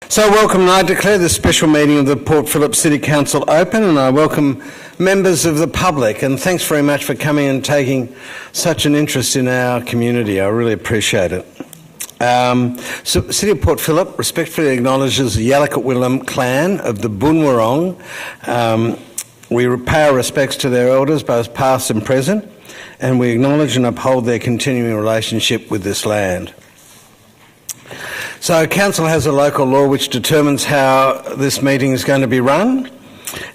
So welcome, and I declare this special meeting of the Port Phillip City Council open, and I welcome members of the public, and thanks very much for coming and taking such an interest in our community. I really appreciate it. So City of Port Phillip respectfully acknowledges the Yalukit clan of the Boonwurrung. We pay our respects to their elders, both past and present, and we acknowledge and uphold their continuing relationship with this land. So Council has a local law which determines how this meeting is going to be run,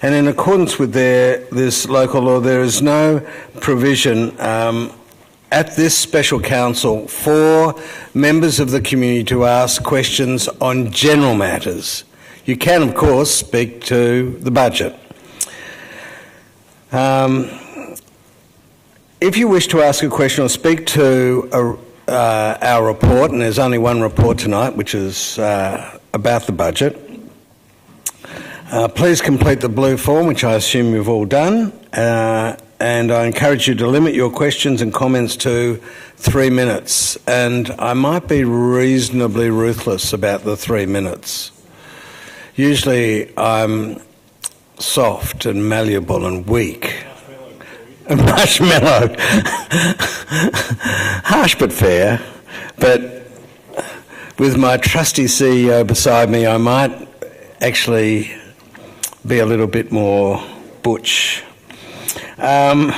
and in accordance with this local law, there is no provision at this special council for members of the community to ask questions on general matters. You can, of course, speak to the budget. If you wish to ask a question or speak to our report, and there's only one report tonight, which is about the budget, please complete the blue form, which I assume you've all done, and I encourage you to limit your questions and comments to 3 minutes, and I might be reasonably ruthless about the 3 minutes. Usually I'm soft and malleable and weak. Marshmallow. Harsh but fair. But with my trusty CEO beside me, I might actually be a little bit more butch. So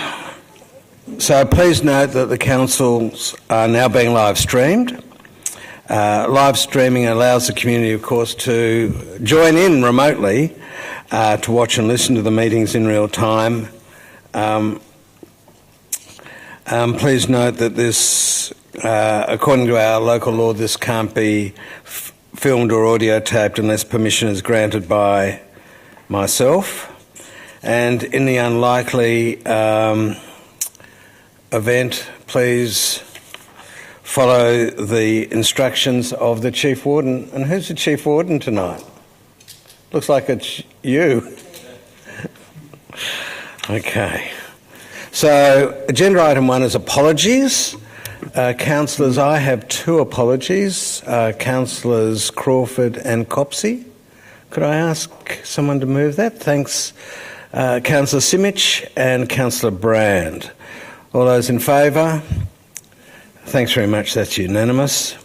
please note that the councils are now being live streamed. Live streaming allows the community, of course, to join in remotely to watch and listen to the meetings in real time. Please note that this, according to our local law, this can't be filmed or audio taped unless permission is granted by myself. And in the unlikely event, please follow the instructions of the Chief Warden. And who's the Chief Warden tonight? Looks like it's you. Okay. So, agenda item 1 is apologies. Councillors, I have 2 apologies. Councillors Crawford and Copsey. Could I ask someone to move that? Thanks. Councillor Simic and Councillor Brand. All those in favour? Thanks very much, that's unanimous.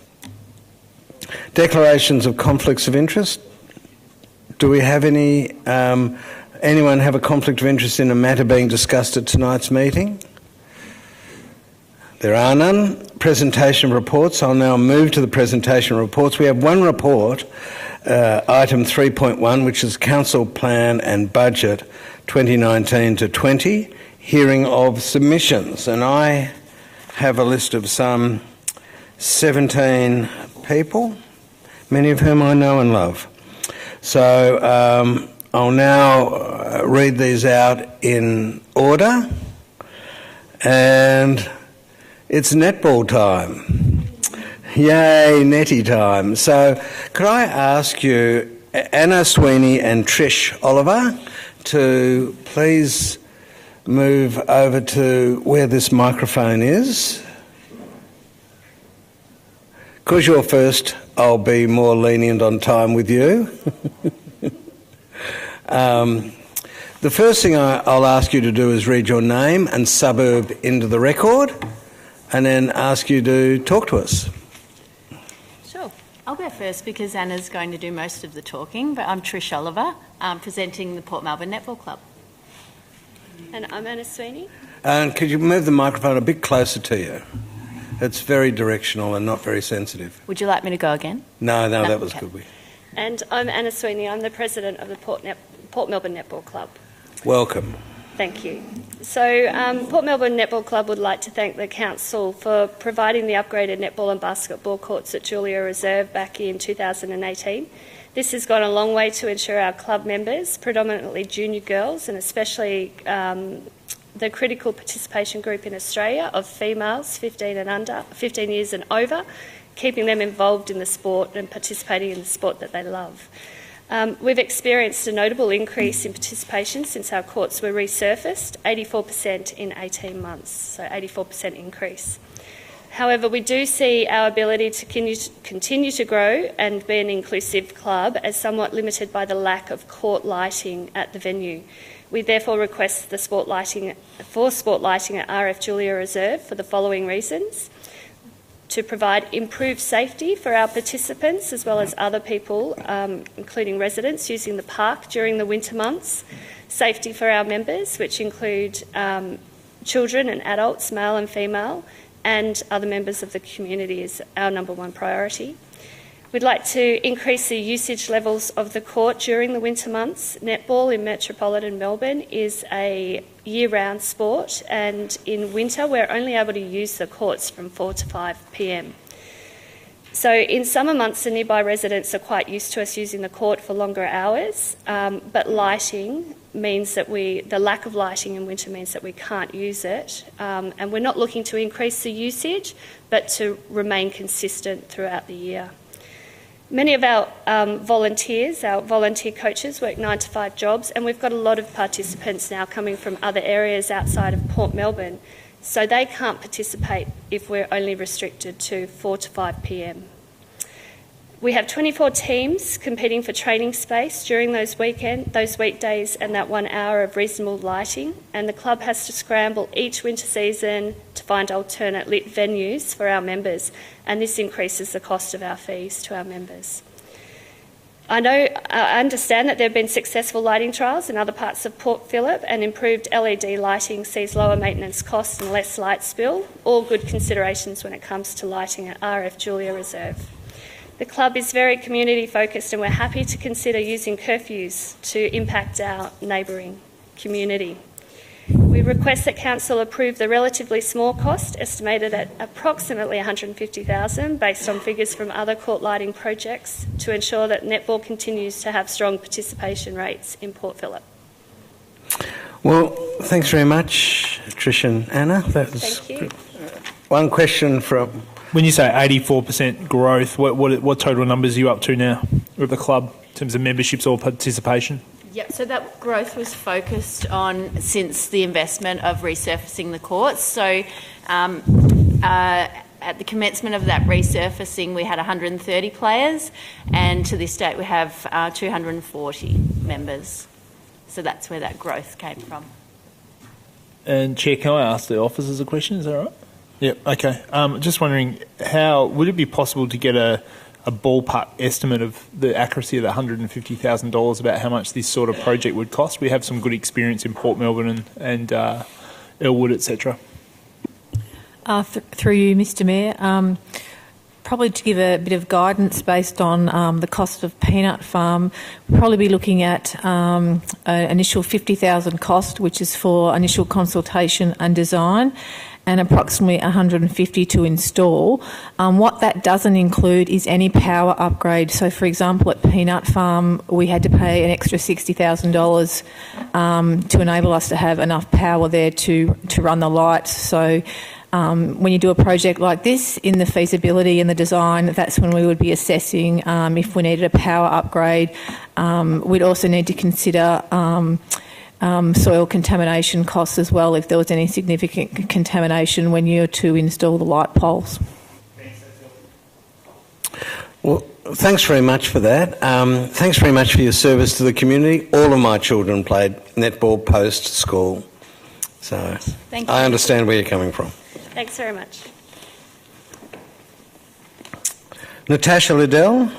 Declarations of conflicts of interest. Do we have any... anyone have a conflict of interest in a matter being discussed at tonight's meeting? There are none. Presentation of reports. I'll now move to the presentation of reports. We have one report, item 3.1, which is Council Plan and Budget 2019 to 20, hearing of submissions. And I have a list of some 17 people, many of whom I know and love. So I'll now read these out in order, and it's netball time. Yay, netty time. So could I ask you, Anna Sweeney and Trish Oliver, to please move over to where this microphone is. Because you're first, I'll be more lenient on time with you. The first thing I'll ask you to do is read your name and suburb into the record, and then ask you to talk to us. Sure. I'll go first because Anna's going to do most of the talking, but I'm Trish Oliver, presenting the Port Melbourne Netball Club. And I'm Anna Sweeney. And could you move the microphone a bit closer to you? It's very directional and not very sensitive. Would you like me to go again? No, that was good. And I'm Anna Sweeney. I'm the president of the Port Melbourne Netball Club. Welcome. Thank you. So Port Melbourne Netball Club would like to thank the council for providing the upgraded netball and basketball courts at Julia Reserve back in 2018. This has gone a long way to ensure our club members, predominantly junior girls, and especially the critical participation group in Australia of females 15 years and over, keeping them involved in the sport and participating in the sport that they love. We've experienced a notable increase in participation since our courts were resurfaced, 84% in 18 months, so 84% increase. However, we do see our ability to continue to grow and be an inclusive club as somewhat limited by the lack of court lighting at the venue. We therefore request the sport lighting at RF Julia Reserve for the following reasons: to provide improved safety for our participants as well as other people, including residents, using the park during the winter months; safety for our members, which include children and adults, male and female, and other members of the community is our number one priority. We'd like to increase the usage levels of the court during the winter months. Netball in metropolitan Melbourne is a year-round sport, and in winter we're only able to use the courts from 4 to 5 p.m. So in summer months, the nearby residents are quite used to us using the court for longer hours, but lighting means that the lack of lighting in winter means that we can't use it, and we're not looking to increase the usage, but to remain consistent throughout the year. Many of our volunteers, our volunteer coaches, work 9 to 5 jobs, and we've got a lot of participants now coming from other areas outside of Port Melbourne, so they can't participate if we're only restricted to 4 to 5 p.m. We have 24 teams competing for training space during those weekdays and that 1 hour of reasonable lighting, and the club has to scramble each winter season to find alternate lit venues for our members, and this increases the cost of our fees to our members. I understand that there have been successful lighting trials in other parts of Port Phillip, and improved LED lighting sees lower maintenance costs and less light spill, all good considerations when it comes to lighting at RF Julia Reserve. The club is very community focused, and we're happy to consider using curfews to impact our neighbouring community. We request that Council approve the relatively small cost, estimated at approximately $150,000 based on figures from other court lighting projects, to ensure that netball continues to have strong participation rates in Port Phillip. Well, thanks very much, Trish and Anna. Thank you. One question from... When you say 84% growth, what total numbers are you up to now with the club in terms of memberships or participation? Yep, so that growth was focused on since the investment of resurfacing the courts. So at the commencement of that resurfacing, we had 130 players, and to this date we have 240 members. So that's where that growth came from. And Chair, can I ask the officers a question? Is that all right? Yeah, okay. Just wondering, how would it be possible to get a ballpark estimate of the accuracy of the $150,000 about how much this sort of project would cost? We have some good experience in Port Melbourne and Elwood, etc. Through you, Mr Mayor, probably to give a bit of guidance based on the cost of Peanut Farm, we'll probably be looking at an initial $50,000 cost, which is for initial consultation and design, and approximately $150,000 to install. What that doesn't include is any power upgrade. So, for example, at Peanut Farm, we had to pay an extra $60,000 to enable us to have enough power there to run the lights. So, when you do a project like this, in the feasibility and the design, that's when we would be assessing if we needed a power upgrade. We'd also need to consider soil contamination costs as well, if there was any significant contamination when you're to install the light poles. Well, thanks very much for that. Thanks very much for your service to the community. All of my children played netball post-school, so Thank you. I understand where you're coming from. Thanks very much. Natasha Liddell.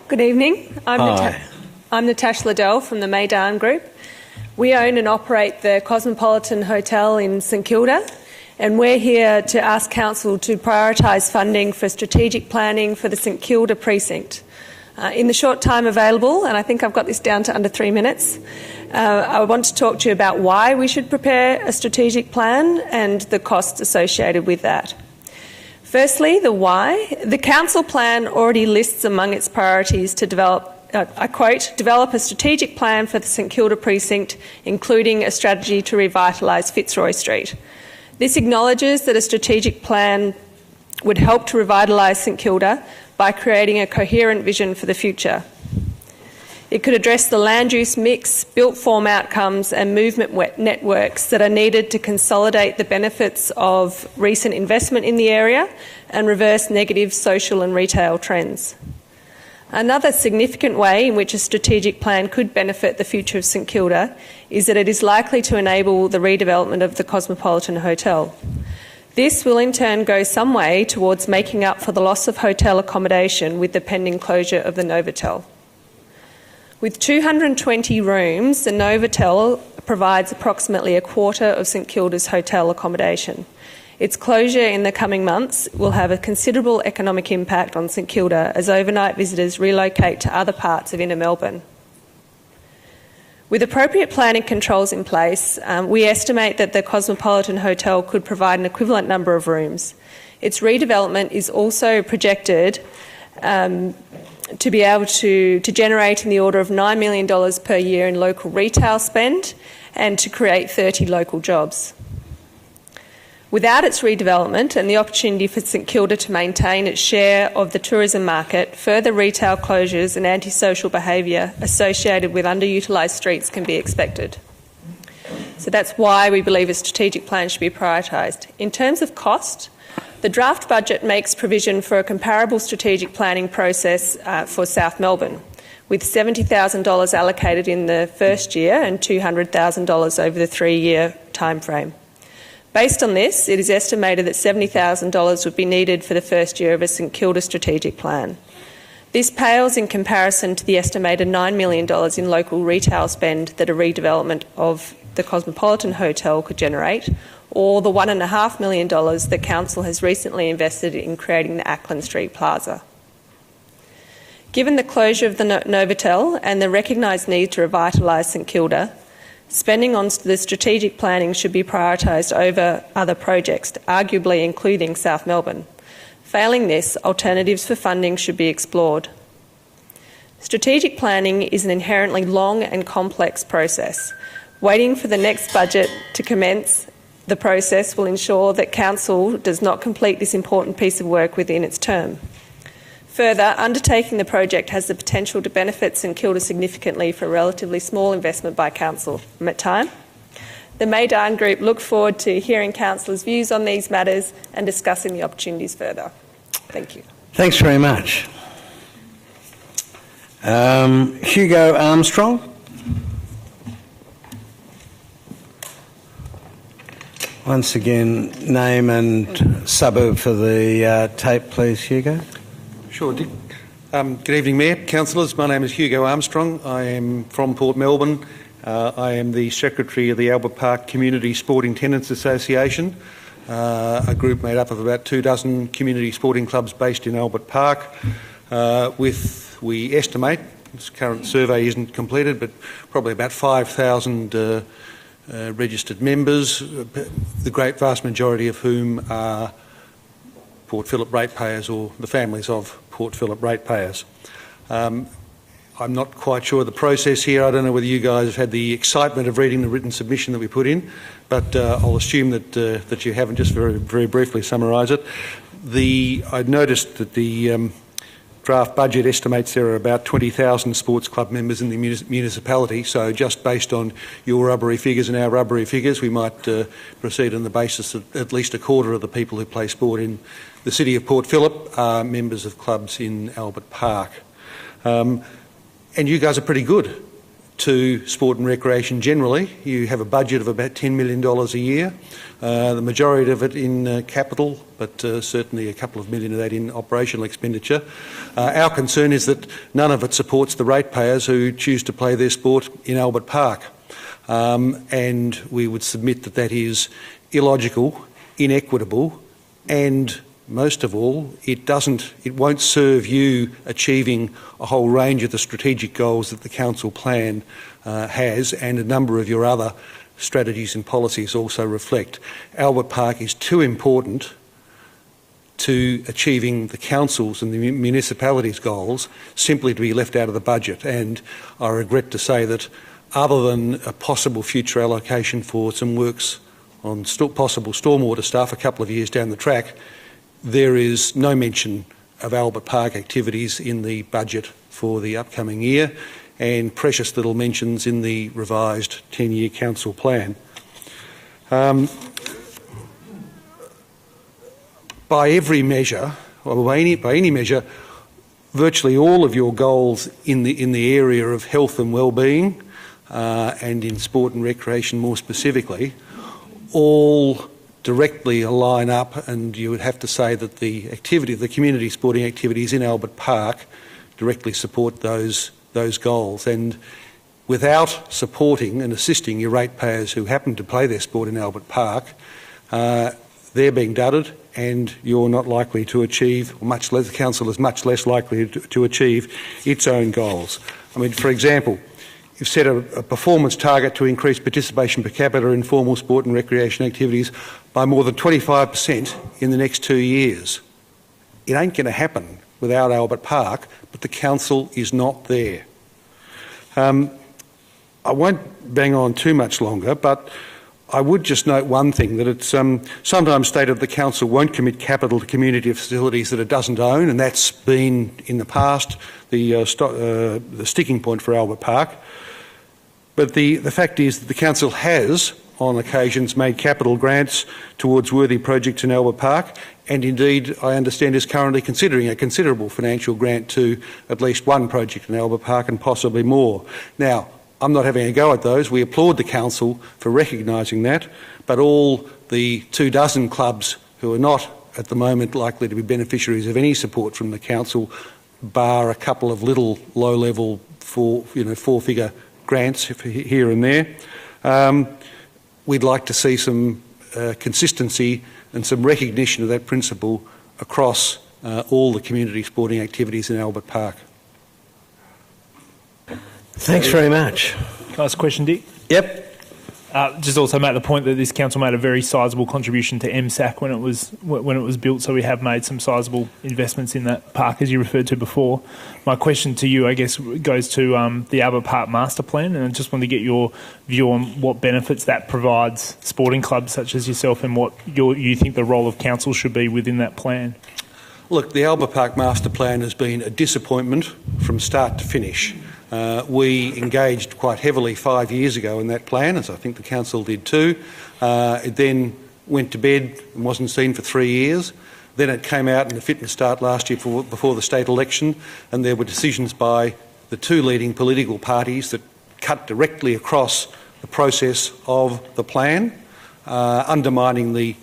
Good evening. I'm Natasha Liddell from the Maidan Group. We own and operate the Cosmopolitan Hotel in St Kilda, and we're here to ask Council to prioritise funding for strategic planning for the St Kilda precinct. In the short time available, and I think I've got this down to under 3 minutes, I want to talk to you about why we should prepare a strategic plan and the costs associated with that. Firstly, the why. The Council plan already lists among its priorities to develop, I quote, develop a strategic plan for the St Kilda precinct, including a strategy to revitalise Fitzroy Street. This acknowledges that a strategic plan would help to revitalise St Kilda by creating a coherent vision for the future. It could address the land use mix, built form outcomes and movement networks that are needed to consolidate the benefits of recent investment in the area and reverse negative social and retail trends. Another significant way in which a strategic plan could benefit the future of St Kilda is that it is likely to enable the redevelopment of the Cosmopolitan Hotel. This will in turn go some way towards making up for the loss of hotel accommodation with the pending closure of the Novotel. With 220 rooms, the Novotel provides approximately a quarter of St Kilda's hotel accommodation. Its closure in the coming months will have a considerable economic impact on St Kilda as overnight visitors relocate to other parts of inner Melbourne. With appropriate planning controls in place, we estimate that the Cosmopolitan Hotel could provide an equivalent number of rooms. Its redevelopment is also projected to be able to generate in the order of $9 million per year in local retail spend and to create 30 local jobs. Without its redevelopment and the opportunity for St Kilda to maintain its share of the tourism market, further retail closures and antisocial behaviour associated with underutilised streets can be expected. So that's why we believe a strategic plan should be prioritised. In terms of cost, the draft budget makes provision for a comparable strategic planning process for South Melbourne, with $70,000 allocated in the first year and $200,000 over the 3-year timeframe. Based on this, it is estimated that $70,000 would be needed for the first year of a St Kilda strategic plan. This pales in comparison to the estimated $9 million in local retail spend that a redevelopment of the Cosmopolitan Hotel could generate, or the $1.5 million that Council has recently invested in creating the Ackland Street Plaza. Given the closure of the Novotel and the recognised need to revitalise St Kilda, spending on the strategic planning should be prioritised over other projects, arguably including South Melbourne. Failing this, alternatives for funding should be explored. Strategic planning is an inherently long and complex process. Waiting for the next budget to commence the process will ensure that Council does not complete this important piece of work within its term. Further, undertaking the project has the potential to benefit St Kilda significantly for a relatively small investment by Council. At time, the Meydan Group look forward to hearing Councillors' views on these matters and discussing the opportunities further. Thank you. Thanks very much. Hugo Armstrong. Once again, name and suburb for the tape, please, Hugo. Sure, Dick. Good evening, Mayor, Councillors. My name is Hugo Armstrong. I am from Port Melbourne. I am the Secretary of the Albert Park Community Sporting Tenants Association, a group made up of about 24 community sporting clubs based in Albert Park. We estimate, this current survey isn't completed, but probably about 5,000 registered members, the great vast majority of whom are Port Phillip ratepayers or the families of Port Phillip ratepayers. I'm not quite sure of the process here. I don't know whether you guys have had the excitement of reading the written submission that we put in, but I'll assume that you haven't. Just very, very briefly summarise it. I noticed that the draft budget estimates there are about 20,000 sports club members in the municipality, so just based on your rubbery figures and our rubbery figures, we might proceed on the basis that at least a quarter of the people who play sport in the city of Port Phillip are members of clubs in Albert Park. And you guys are pretty good to sport and recreation generally. You have a budget of about $10 million a year, the majority of it in capital, but certainly a couple of million of that in operational expenditure. Our concern is that none of it supports the ratepayers who choose to play their sport in Albert Park. And we would submit that that is illogical, inequitable, and most of all, it won't serve you achieving a whole range of the strategic goals that the council plan has, and a number of your other strategies and policies also reflect. Albert Park is too important to achieving the council's and the municipality's goals simply to be left out of the budget. And I regret to say that other than a possible future allocation for some works on possible stormwater stuff a couple of years down the track, there is no mention of Albert Park activities in the budget for the upcoming year, and precious little mentions in the revised 10-year council plan. By every measure, or by any measure, virtually all of your goals in the area of health and well-being, and in sport and recreation more specifically, all directly line up, and you would have to say that the community sporting activities in Albert Park directly support those goals. And without supporting and assisting your ratepayers who happen to play their sport in Albert Park, they're being dudded, and you're not likely to achieve, or much less, the council is much less likely to achieve its own goals. I mean, for example, you've set a performance target to increase participation per capita in formal sport and recreation activities by more than 25% in the next 2 years. It ain't going to happen without Albert Park, but the council is not there. I won't bang on too much longer, but I would just note one thing, that it's sometimes stated the council won't commit capital to community facilities that it doesn't own, and that's been in the past the sticking point for Albert Park. But the fact is that the council has, on occasions, made capital grants towards worthy projects in Albert Park, and indeed, I understand, is currently considering a considerable financial grant to at least one project in Albert Park and possibly more. Now, I'm not having a go at those. We applaud the council for recognising that, but all the 24 clubs who are not at the moment likely to be beneficiaries of any support from the council, bar a couple of little low-level four-figure grants here and there, we'd like to see some consistency and some recognition of that principle across all the community sporting activities in Albert Park. Thanks very much. Can I ask a question, Dick? Yep. Just also make the point that this council made a very sizable contribution to MSAC when it was built, so we have made some sizable investments in that park, as you referred to before. My question to you, I guess, goes to the Albert Park Master Plan, and I just wanted to get your view on what benefits that provides sporting clubs such as yourself, and what you think the role of council should be within that plan. Look, the Albert Park Master Plan has been a disappointment from start to finish. We engaged quite heavily 5 years ago in that plan, as I think the council did too. It then went to bed and wasn't seen for 3 years. Then it came out in a fit and start last year before the state election, and there were decisions by the two leading political parties that cut directly across the process of the plan, undermining the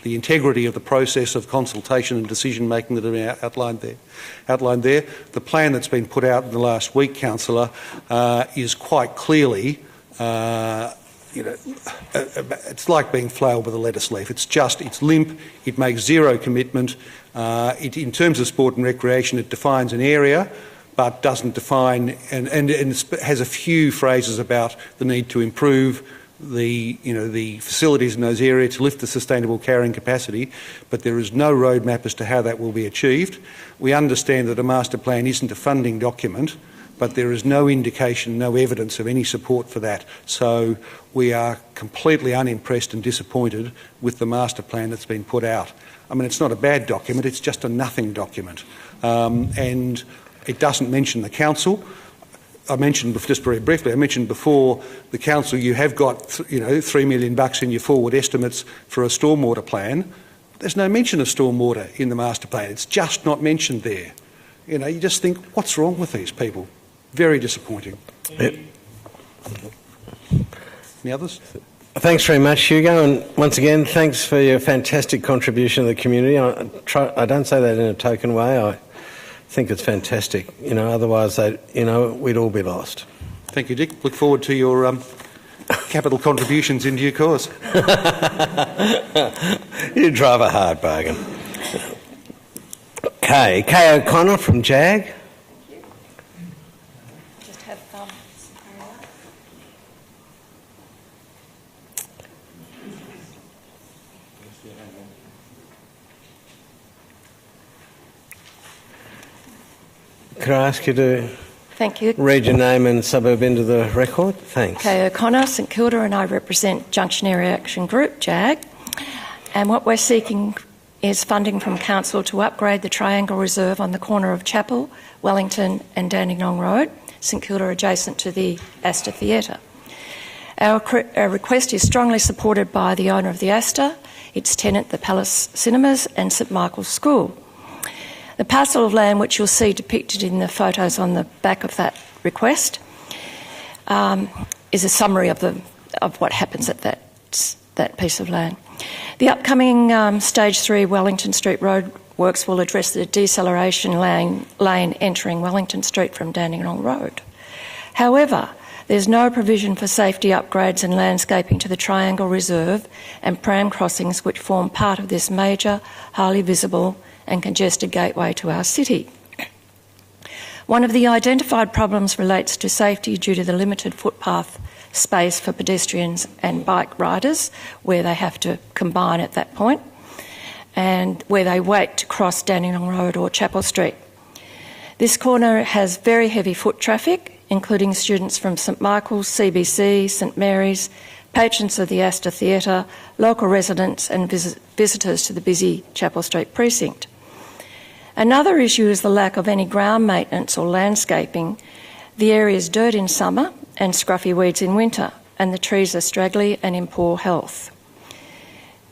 integrity of the process of consultation and decision making that are outlined there. The plan that's been put out in the last week, Councillor, is quite clearly, it's like being flailed with a lettuce leaf. It's limp. It makes zero commitment. In terms of sport and recreation, it defines an area, but doesn't define and has a few phrases about the need to improve the facilities in those areas to lift the sustainable carrying capacity, but there is no roadmap as to how that will be achieved. We understand that a master plan isn't a funding document, but there is no indication, no evidence of any support for that. So we are completely unimpressed and disappointed with the master plan that's been put out. I mean, it's not a bad document, it's just a nothing document. And it doesn't mention the council. I mentioned, just very briefly, before the council, you have got $3 million in your forward estimates for a stormwater plan. There's no mention of stormwater in the master plan. It's just not mentioned there. You just think, what's wrong with these people? Very disappointing. Yep. Any others? Thanks very much, Hugo, and once again, thanks for your fantastic contribution to the community. I don't say that in a token way. I think it's fantastic. Otherwise, we'd all be lost. Thank you, Dick. Look forward to your capital contributions in due course. You drive a hard bargain. Okay, Kay O'Connor from JAG. Just have Could I ask you to Thank you. read your name and suburb into the record? Thanks. Kay O'Connor, St Kilda, and I represent Junction Area Action Group, JAG. And what we're seeking is funding from Council to upgrade the Triangle Reserve on the corner of Chapel, Wellington and Dandenong Road, St Kilda adjacent to the Astor Theatre. Our request is strongly supported by the owner of the Astor, its tenant, the Palace Cinemas, and St Michael's School. The parcel of land, which you'll see depicted in the photos on the back of that request, is a summary of what happens at that piece of land. The upcoming Stage 3 Wellington Street road works will address the deceleration lane entering Wellington Street from Dandenong Road. However, there's no provision for safety upgrades and landscaping to the Triangle Reserve and pram crossings which form part of this major, highly visible and congested gateway to our city. One of the identified problems relates to safety due to the limited footpath space for pedestrians and bike riders, where they have to combine at that point, and where they wait to cross Dandenong Road or Chapel Street. This corner has very heavy foot traffic, including students from St Michael's, CBC, St Mary's, patrons of the Astor Theatre, local residents and visitors to the busy Chapel Street precinct. Another issue is the lack of any ground maintenance or landscaping. The area is dirt in summer and scruffy weeds in winter, and the trees are straggly and in poor health.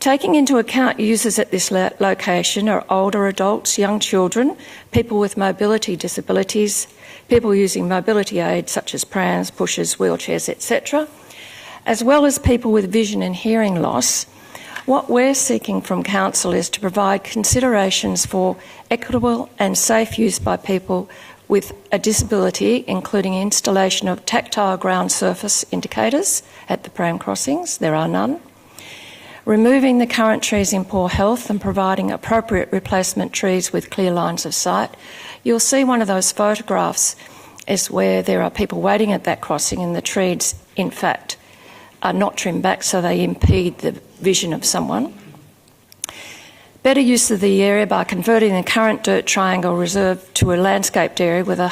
Taking into account users at this location are older adults, young children, people with mobility disabilities, people using mobility aids such as prams, pushers, wheelchairs, etc., as well as people with vision and hearing loss. What we're seeking from Council is to provide considerations for equitable and safe use by people with a disability, including installation of tactile ground surface indicators at the pram crossings. There are none. Removing the current trees in poor health and providing appropriate replacement trees with clear lines of sight. You'll see one of those photographs is where there are people waiting at that crossing and the trees, in fact, are not trimmed back so they impede the vision of someone. Better use of the area by converting the current dirt triangle reserve to a landscaped area with a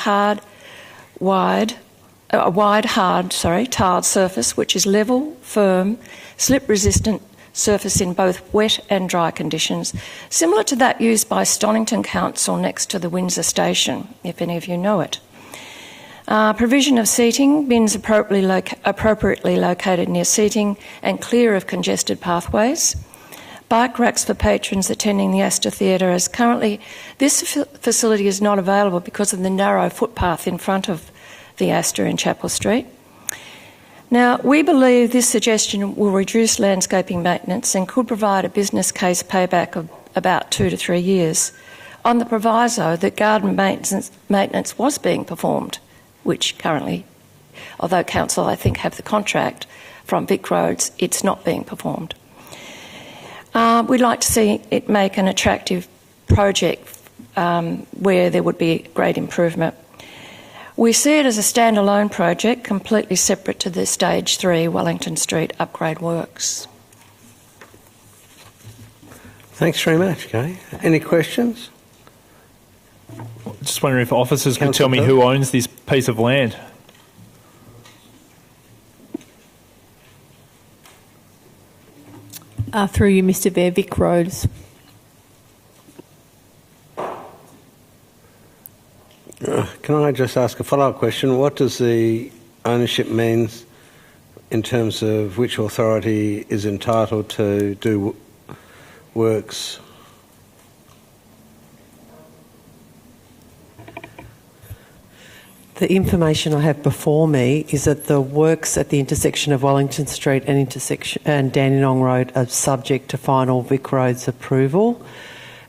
tiled surface which is level, firm, slip-resistant surface in both wet and dry conditions, similar to that used by Stonington Council next to the Windsor Station, if any of you know it. Provision of seating, bins appropriately located near seating and clear of congested pathways. Bike racks for patrons attending the Astor Theatre, as currently this facility is not available because of the narrow footpath in front of the Astor in Chapel Street. Now, we believe this suggestion will reduce landscaping maintenance and could provide a business case payback of about 2 to 3 years, on the proviso that garden maintenance was being performed, which currently, although Council I think have the contract from Vic Roads, it's not being performed. We'd like to see it make an attractive project where there would be great improvement. We see it as a standalone project, completely separate to the Stage 3 Wellington Street upgrade works. Thanks very much, Kay. Any questions? Just wondering if officers could tell me Councillor who owns this piece of land. Through you, Mr. Bear, Vic Roads. Can I just ask a follow-up question? What does the ownership mean in terms of which authority is entitled to do works? The information I have before me is that the works at the intersection of Wellington Street and Dandenong Road are subject to final Vic Roads approval,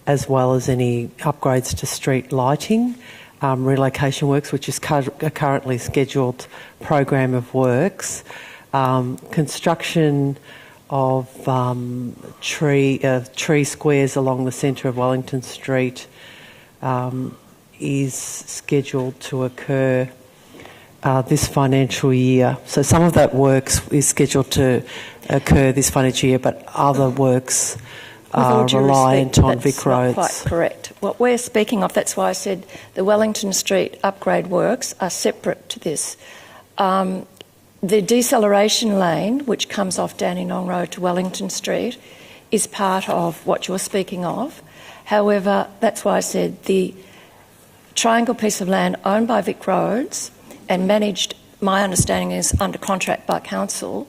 as well as any upgrades to street lighting, relocation works, which is a currently scheduled program of works, construction of tree squares along the centre of Wellington Street is scheduled to occur this financial year. So some of that works is scheduled to occur this financial year, but other works are reliant on Vic Roads. That's not quite correct. What we're speaking of, that's why I said the Wellington Street upgrade works are separate to this. The deceleration lane, which comes off Dandenong Road to Wellington Street, is part of what you're speaking of. However, that's why I said the triangle piece of land owned by Vic Roads and managed, my understanding is, under contract by council,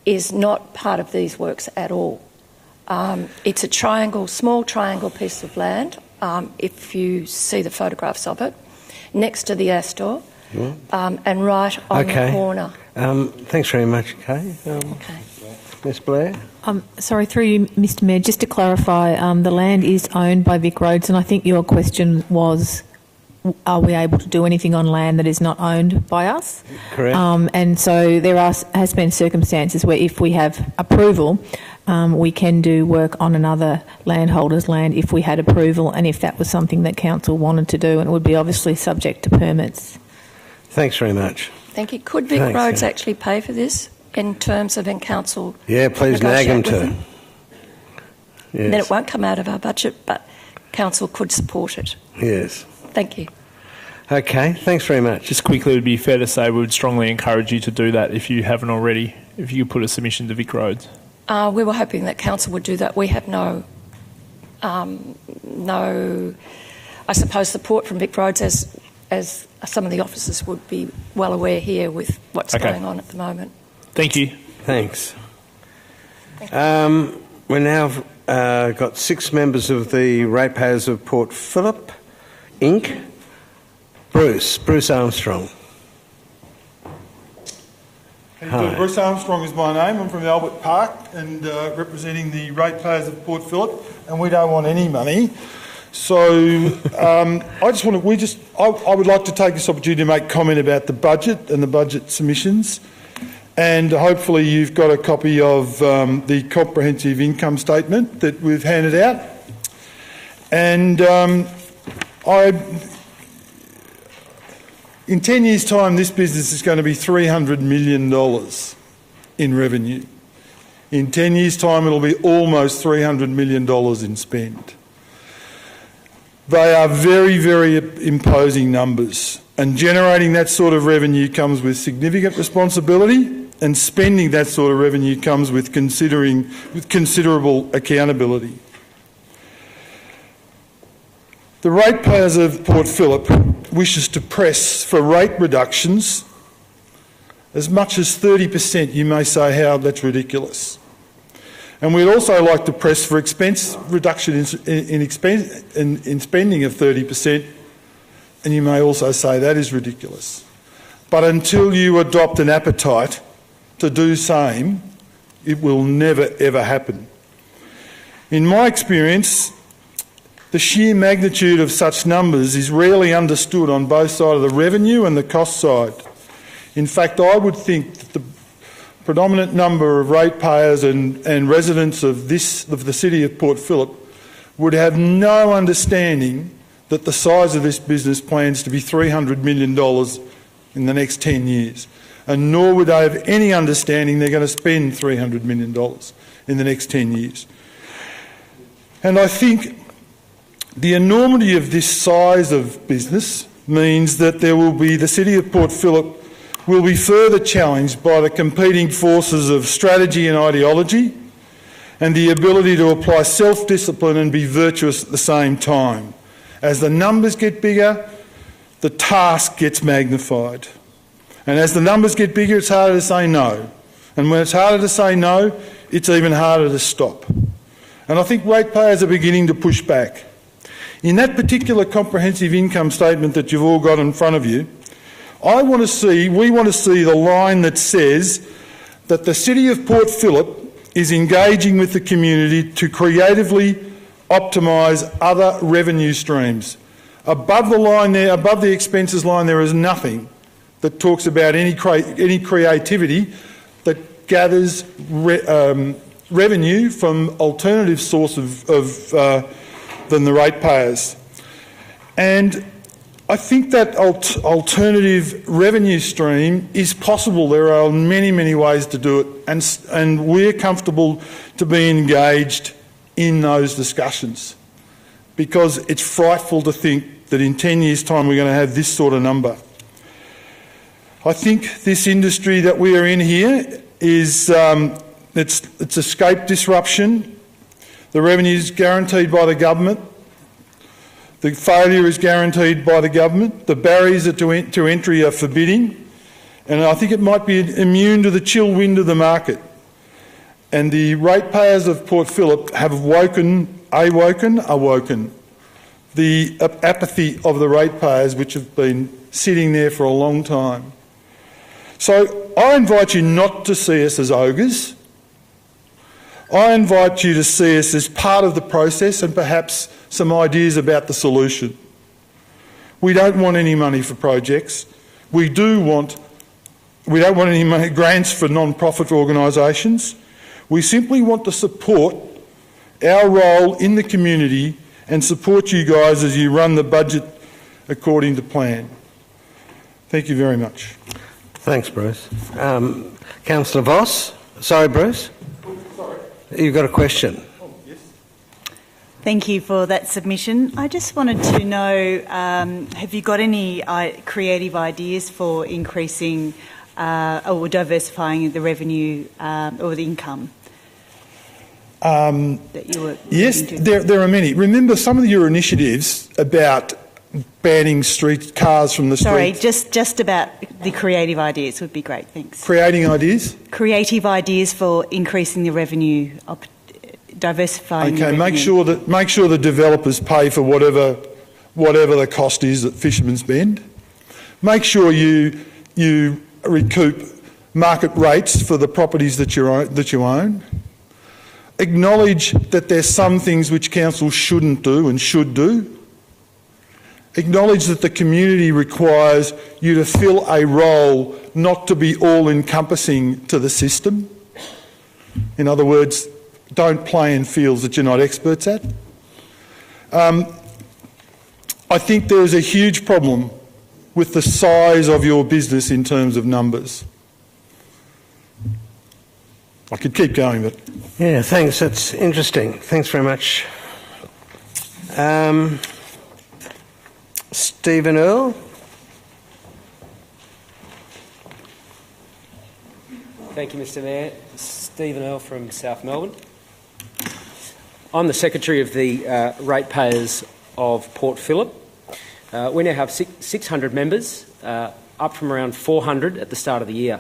is not part of these works at all. It's a small triangle piece of land, if you see the photographs of it, next to the Astor, and right on the corner. Thanks very much, Kay. Okay. Ms Blair? Sorry, through you, Mr Mayor, just to clarify, the land is owned by Vic Roads, and I think your question was, are we able to do anything on land that is not owned by us? Correct. And so there has been circumstances where if we have approval, we can do work on another landholder's land if we had approval and if that was something that council wanted to do, and it would be obviously subject to permits. Thanks very much. Thank you. Could Vic Roads actually pay for this in terms of in council? Yeah, please nag them to. Yes. Then it won't come out of our budget, but council could support it. Yes. Thank you. Okay, thanks very much. Just quickly, it would be fair to say we would strongly encourage you to do that if you haven't already, if you could put a submission to Vic Roads. We were hoping that council would do that. We have no, I suppose, support from Vic Roads, as some of the officers would be well aware here with what's going on at the moment. Thank you. Thanks. We're now got 6 members of the ratepayers of Port Phillip, Inc. Bruce Armstrong. Hi. Bruce Armstrong is my name. I'm from Albert Park and representing the ratepayers of Port Phillip, and we don't want any money. So I would like to take this opportunity to make comment about the budget and the budget submissions, and hopefully you've got a copy of the comprehensive income statement that we've handed out. And in 10 years' time, this business is going to be $300 million in revenue. In 10 years' time, it'll be almost $300 million in spend. They are very, very imposing numbers, and generating that sort of revenue comes with significant responsibility, and spending that sort of revenue comes with considerable accountability. The ratepayers of Port Phillip wishes to press for rate reductions as much as 30%. You may say, how that's ridiculous. And we'd also like to press for expense reduction in spending of 30%, and you may also say that is ridiculous. But until you adopt an appetite to do same, it will never ever happen. In my experience, the sheer magnitude of such numbers is rarely understood on both sides of the revenue and the cost side. In fact, I would think that the predominant number of ratepayers and residents of the city of Port Phillip would have no understanding that the size of this business plans to be $300 million in the next 10 years. And nor would they have any understanding they're going to spend $300 million in the next 10 years. And I think the enormity of this size of business means that the city of Port Phillip will be further challenged by the competing forces of strategy and ideology, and the ability to apply self-discipline and be virtuous at the same time. As the numbers get bigger, the task gets magnified. And as the numbers get bigger, it's harder to say no. And when it's harder to say no, it's even harder to stop. And I think ratepayers are beginning to push back. In that particular comprehensive income statement that you've all got in front of you, we want to see the line that says that the city of Port Phillip is engaging with the community to creatively optimise other revenue streams. Above the line there, above the expenses line, there is nothing that talks about any creativity that gathers revenue from alternative sources than the ratepayers. And I think that alternative revenue stream is possible. There are many, many ways to do it, and we're comfortable to be engaged in those discussions, because it's frightful to think that in 10 years' time we're going to have this sort of number. I think this industry that we are in here is it's escaped disruption. The revenue is guaranteed by the government. The failure is guaranteed by the government. The barriers to entry are forbidding. And I think it might be immune to the chill wind of the market. And the ratepayers of Port Phillip have awoken the apathy of the ratepayers, which have been sitting there for a long time. So I invite you not to see us as ogres. I invite you to see us as part of the process and perhaps some ideas about the solution. We don't want any money for projects. We don't want any money, grants for non-profit organisations. We simply want to support our role in the community and support you guys as you run the budget according to plan. Thank you very much. Thanks, Bruce. Councillor Voss. Sorry, Bruce. Sorry. You've got a question. Oh, yes. Thank you for that submission. I just wanted to know, have you got any creative ideas for increasing or diversifying the revenue or the income? That you were yes, there are many. Remember some of your initiatives about banning cars from the street. Sorry, just about the creative ideas would be great. Thanks. Creating ideas? Creative ideas for increasing the revenue, diversifying. Okay, the revenue. make sure the developers pay for whatever the cost is at Fisherman's Bend. Make sure you recoup market rates for the properties that you own. Acknowledge that there's some things which council shouldn't do and should do. Acknowledge that the community requires you to fill a role, not to be all-encompassing to the system. In other words, don't play in fields that you're not experts at. I think there is a huge problem with the size of your business in terms of numbers. I could keep going, but... Yeah, thanks. That's interesting. Thanks very much. Stephen Earle. Thank you, Mr Mayor. Stephen Earle from South Melbourne. I'm the Secretary of the Ratepayers of Port Phillip. We now have 600 members, up from around 400 at the start of the year.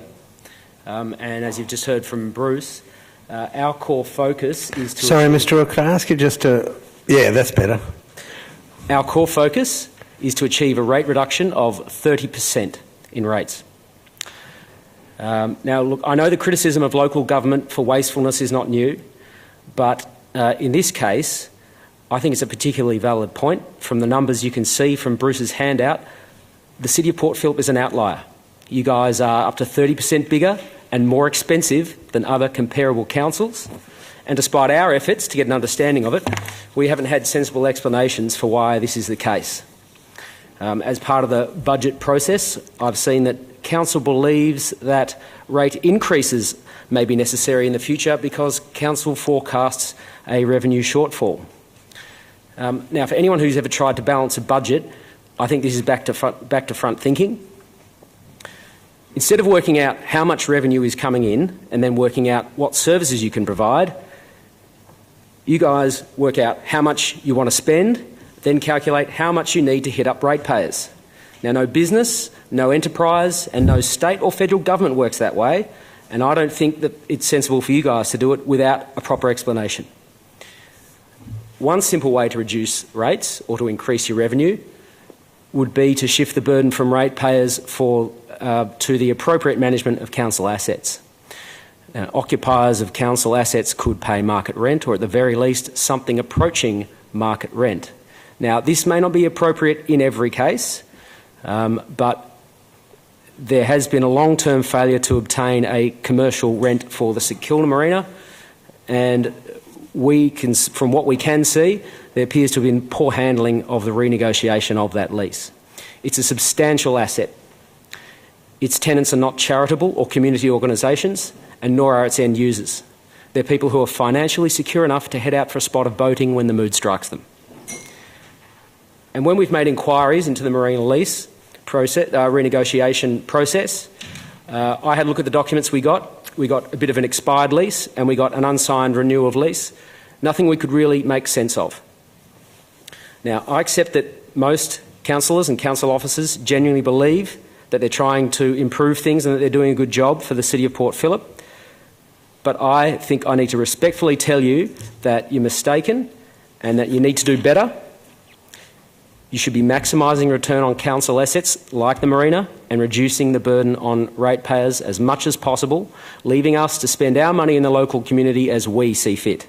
And as you've just heard from Bruce, our core focus is to... Sorry, Mr Earle, could I ask you just to... Yeah, that's better. Our core focus is to achieve a rate reduction of 30% in rates. Now, look, I know the criticism of local government for wastefulness is not new, but in this case, I think it's a particularly valid point. From the numbers you can see from Bruce's handout, the City of Port Phillip is an outlier. You guys are up to 30% bigger and more expensive than other comparable councils. And despite our efforts to get an understanding of it, we haven't had sensible explanations for why this is the case. As part of the budget process, I've seen that Council believes that rate increases may be necessary in the future because Council forecasts a revenue shortfall. Now, for anyone who's ever tried to balance a budget, I think this is back to front thinking. Instead of working out how much revenue is coming in and then working out what services you can provide, you guys work out how much you want to spend, then calculate how much you need to hit up ratepayers. Now, no business, no enterprise and no state or federal government works that way, and I don't think that it's sensible for you guys to do it without a proper explanation. One simple way to reduce rates or to increase your revenue would be to shift the burden from ratepayers to the appropriate management of council assets. Now, occupiers of council assets could pay market rent, or at the very least something approaching market rent. Now, this may not be appropriate in every case, but there has been a long-term failure to obtain a commercial rent for the St Kilda Marina, and from what we can see, there appears to have been poor handling of the renegotiation of that lease. It's a substantial asset. Its tenants are not charitable or community organisations, and nor are its end users. They're people who are financially secure enough to head out for a spot of boating when the mood strikes them. And when we've made inquiries into the marina lease renegotiation process, I had a look at the documents we got. We got a bit of an expired lease and we got an unsigned renewal of lease. Nothing we could really make sense of. Now, I accept that most councillors and council officers genuinely believe that they're trying to improve things and that they're doing a good job for the City of Port Phillip. But I think I need to respectfully tell you that you're mistaken and that you need to do better. You should be maximising return on council assets like the marina and reducing the burden on ratepayers as much as possible, leaving us to spend our money in the local community as we see fit.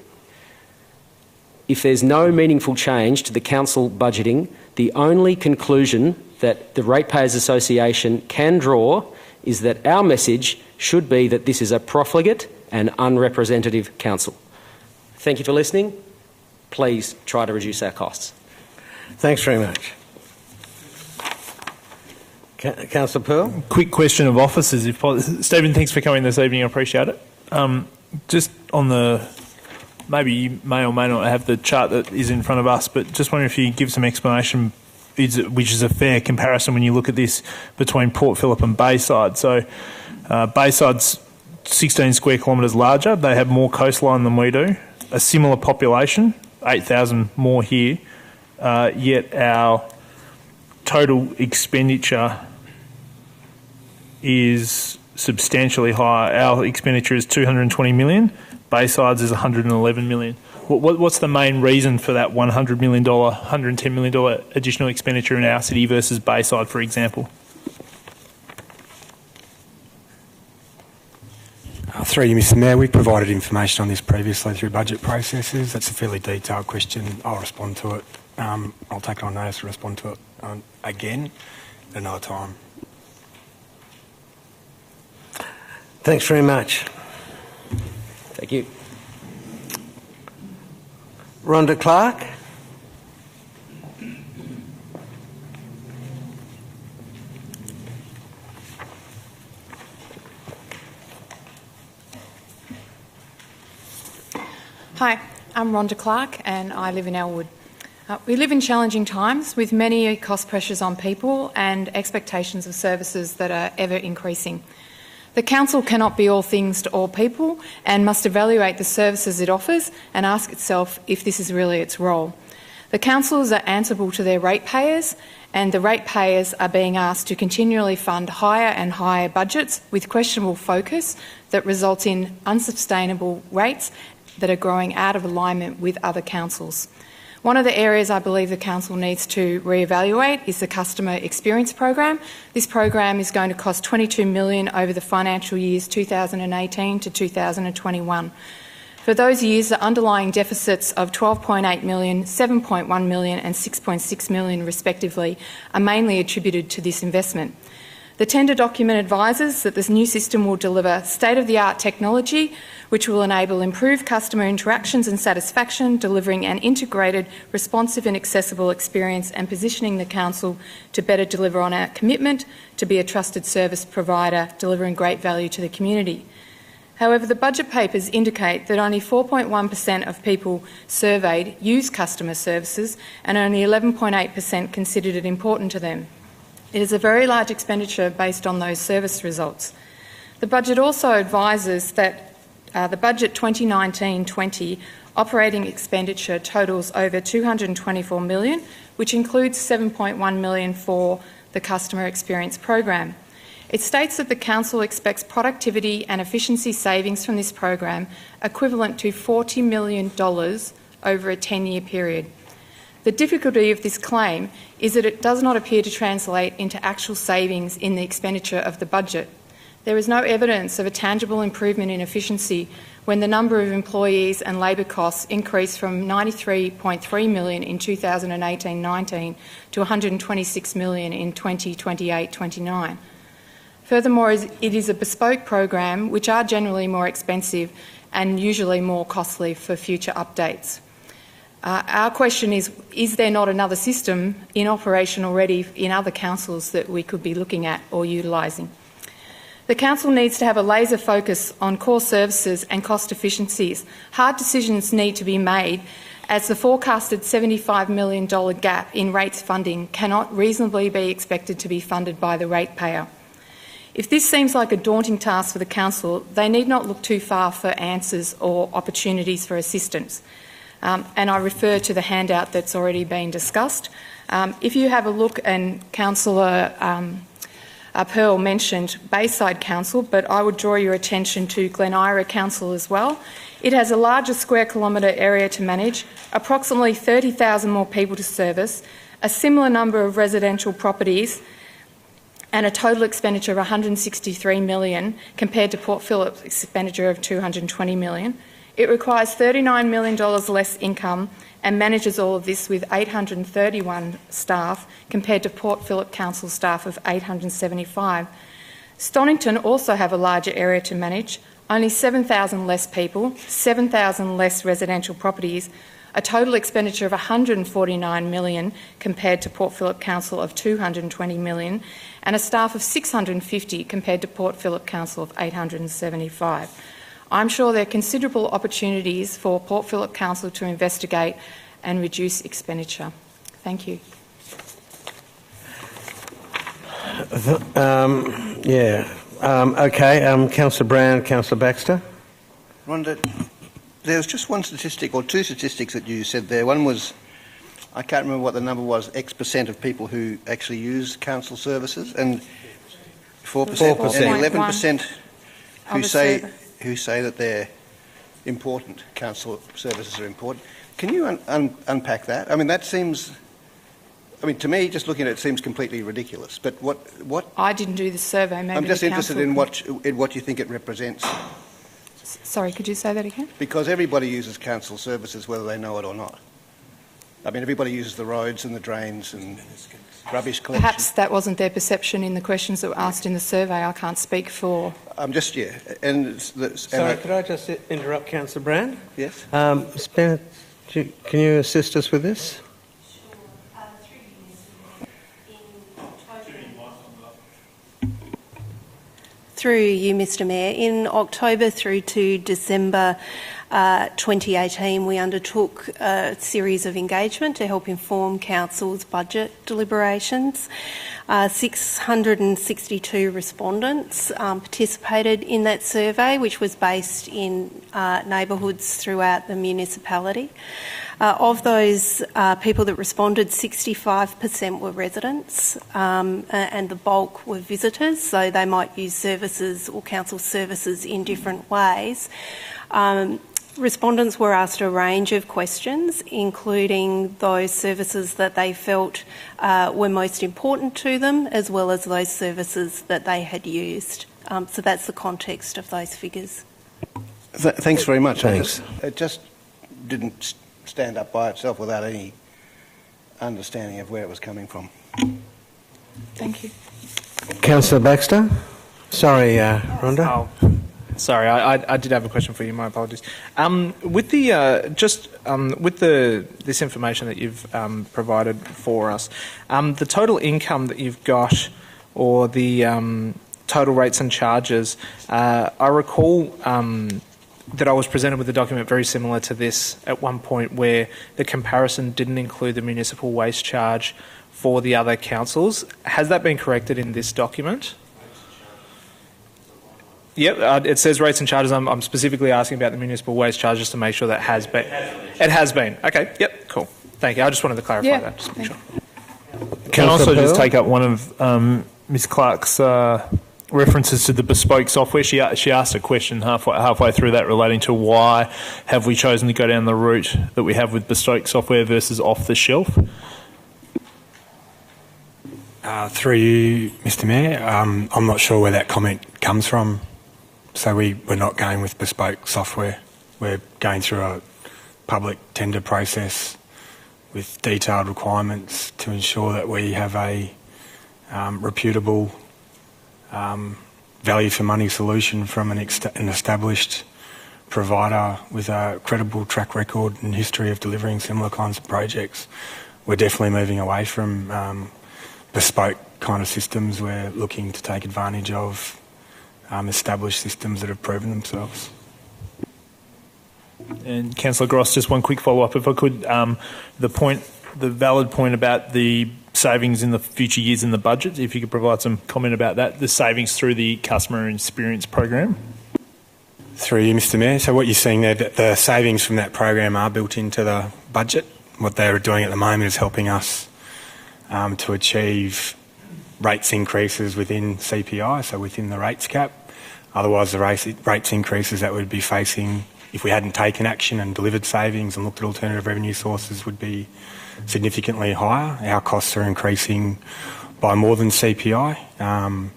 If there's no meaningful change to the council budgeting, the only conclusion that the Ratepayers Association can draw is that our message should be that this is a profligate and unrepresentative council. Thank you for listening. Please try to reduce our costs. Thanks very much. Councillor Pearl? Quick question of officers. Stephen, thanks for coming this evening. I appreciate it. Just on the... Maybe you may or may not have the chart that is in front of us, but just wondering if you could give some explanation, which is a fair comparison when you look at this between Port Phillip and Bayside. So Bayside's 16 square kilometres larger. They have more coastline than we do. A similar population, 8,000 more here, yet our total expenditure is substantially higher. Our expenditure is $220 million. Bayside's is $111 million. What's the main reason for that $100 million, $110 million additional expenditure in our city versus Bayside, for example? Through you, Mr Mayor, we've provided information on this previously through budget processes. That's a fairly detailed question. I'll respond to it. I'll take it on notice to respond to it again at another time. Thanks very much. Thank you. Rhonda Clark? Hi, I'm Rhonda Clark and I live in Elwood. We live in challenging times with many cost pressures on people and expectations of services that are ever increasing. The Council cannot be all things to all people and must evaluate the services it offers and ask itself if this is really its role. The councils are answerable to their ratepayers, and the ratepayers are being asked to continually fund higher and higher budgets with questionable focus that results in unsustainable rates that are growing out of alignment with other councils. One of the areas I believe the Council needs to reevaluate is the Customer Experience Program. This program is going to cost $22 million over the financial years 2018 to 2021. For those years, the underlying deficits of $12.8 million, $7.1 million and $6.6 million respectively are mainly attributed to this investment. The tender document advises that this new system will deliver state-of-the-art technology which will enable improved customer interactions and satisfaction, delivering an integrated, responsive and accessible experience and positioning the Council to better deliver on our commitment to be a trusted service provider, delivering great value to the community. However, the budget papers indicate that only 4.1% of people surveyed use customer services and only 11.8% considered it important to them. It is a very large expenditure based on those service results. The budget also advises that the budget 2019-20 operating expenditure totals over $224 million, which includes $7.1 million for the Customer Experience Program. It states that the Council expects productivity and efficiency savings from this program equivalent to $40 million over a 10-year period. The difficulty of this claim is that it does not appear to translate into actual savings in the expenditure of the budget. There is no evidence of a tangible improvement in efficiency when the number of employees and labour costs increased from $93.3 million in 2018-19 to $126 million in 2028-29. Furthermore, it is a bespoke program which are generally more expensive and usually more costly for future updates. Our question is there not another system in operation already in other councils that we could be looking at or utilising? The Council needs to have a laser focus on core services and cost efficiencies. Hard decisions need to be made as the forecasted $75 million gap in rates funding cannot reasonably be expected to be funded by the ratepayer. If this seems like a daunting task for the Council, they need not look too far for answers or opportunities for assistance. and I refer to the handout that's already been discussed. If you have a look, and Councillor Pearl mentioned Bayside Council, but I would draw your attention to Glen Ira Council as well. It has a larger square kilometre area to manage, approximately 30,000 more people to service, a similar number of residential properties, and a total expenditure of $163 million compared to Port Phillip's expenditure of $220 million. It requires $39 million less income and manages all of this with 831 staff compared to Port Phillip Council staff of 875. Stonington also have a larger area to manage, only 7,000 less people, 7,000 less residential properties, a total expenditure of $149 million compared to Port Phillip Council of $220 million, and a staff of 650 compared to Port Phillip Council of 875. I'm sure there are considerable opportunities for Port Phillip Council to investigate and reduce expenditure. Thank you. Councillor Brown, Councillor Baxter. Rhonda, there was just one statistic or two statistics that you said there. One was, I can't remember what the number was, X percent of people who actually use council services, and 4%, and 11% who say that they're important, council services are important. Can you unpack that? I mean, that seems, to me, just looking at it, seems completely ridiculous. But what? I didn't do the survey. Maybe I'm just interested in what you think it represents. Sorry, could you say that again? Because everybody uses council services, whether they know it or not. Everybody uses the roads and the drains and rubbish collection. Perhaps that wasn't their perception in the questions that were asked in the survey. I can't speak for... Sorry, could I just interrupt Councillor Brown? Yes. Can you assist us with this? Through you, Mr Mayor. In October through to December 2018, we undertook a series of engagement to help inform Council's budget deliberations. 662 respondents participated in that survey, which was based in neighbourhoods throughout the municipality. Of those people that responded, 65% were residents and the bulk were visitors, so they might use services or council services in different ways. Respondents were asked a range of questions, including those services that they felt were most important to them, as well as those services that they had used. So that's the context of those figures. Thanks very much. Thanks. It just didn't stand up by itself without any understanding of where it was coming from. Thank you. Councillor Baxter. Sorry, Rhonda. Sorry, I did have a question for you. My apologies. With this information that you've provided for us, the total income that you've got, or the total rates and charges, I recall that I was presented with a document very similar to this at one point, where the comparison didn't include the municipal waste charge for the other councils. Has that been corrected in this document? Yep, it says rates and charges. I'm specifically asking about the municipal waste charges to make sure that has been. It has been. Okay, yep, cool. Thank you. I just wanted to clarify that. Just to make sure. Can I also just take up one of Ms Clark's references to the bespoke software? She asked a question halfway through that relating to why have we chosen to go down the route that we have with bespoke software versus off the shelf? Through you, Mr Mayor, I'm not sure where that comment comes from. So we're not going with bespoke software. We're going through a public tender process with detailed requirements to ensure that we have a reputable value for money solution from an established provider with a credible track record and history of delivering similar kinds of projects. We're definitely moving away from bespoke kind of systems. We're looking to take advantage of established systems that have proven themselves. And Councillor Gross, just one quick follow-up, if I could. The valid point about the savings in the future years in the budget, if you could provide some comment about that, the savings through the customer experience program. Through you, Mr Mayor. So what you're seeing there, that the savings from that program are built into the budget. What they're doing at the moment is helping us to achieve rates increases within CPI, so within the rates cap. Otherwise, the rates increases that we'd be facing if we hadn't taken action and delivered savings and looked at alternative revenue sources would be significantly higher. Our costs are increasing by more than CPI.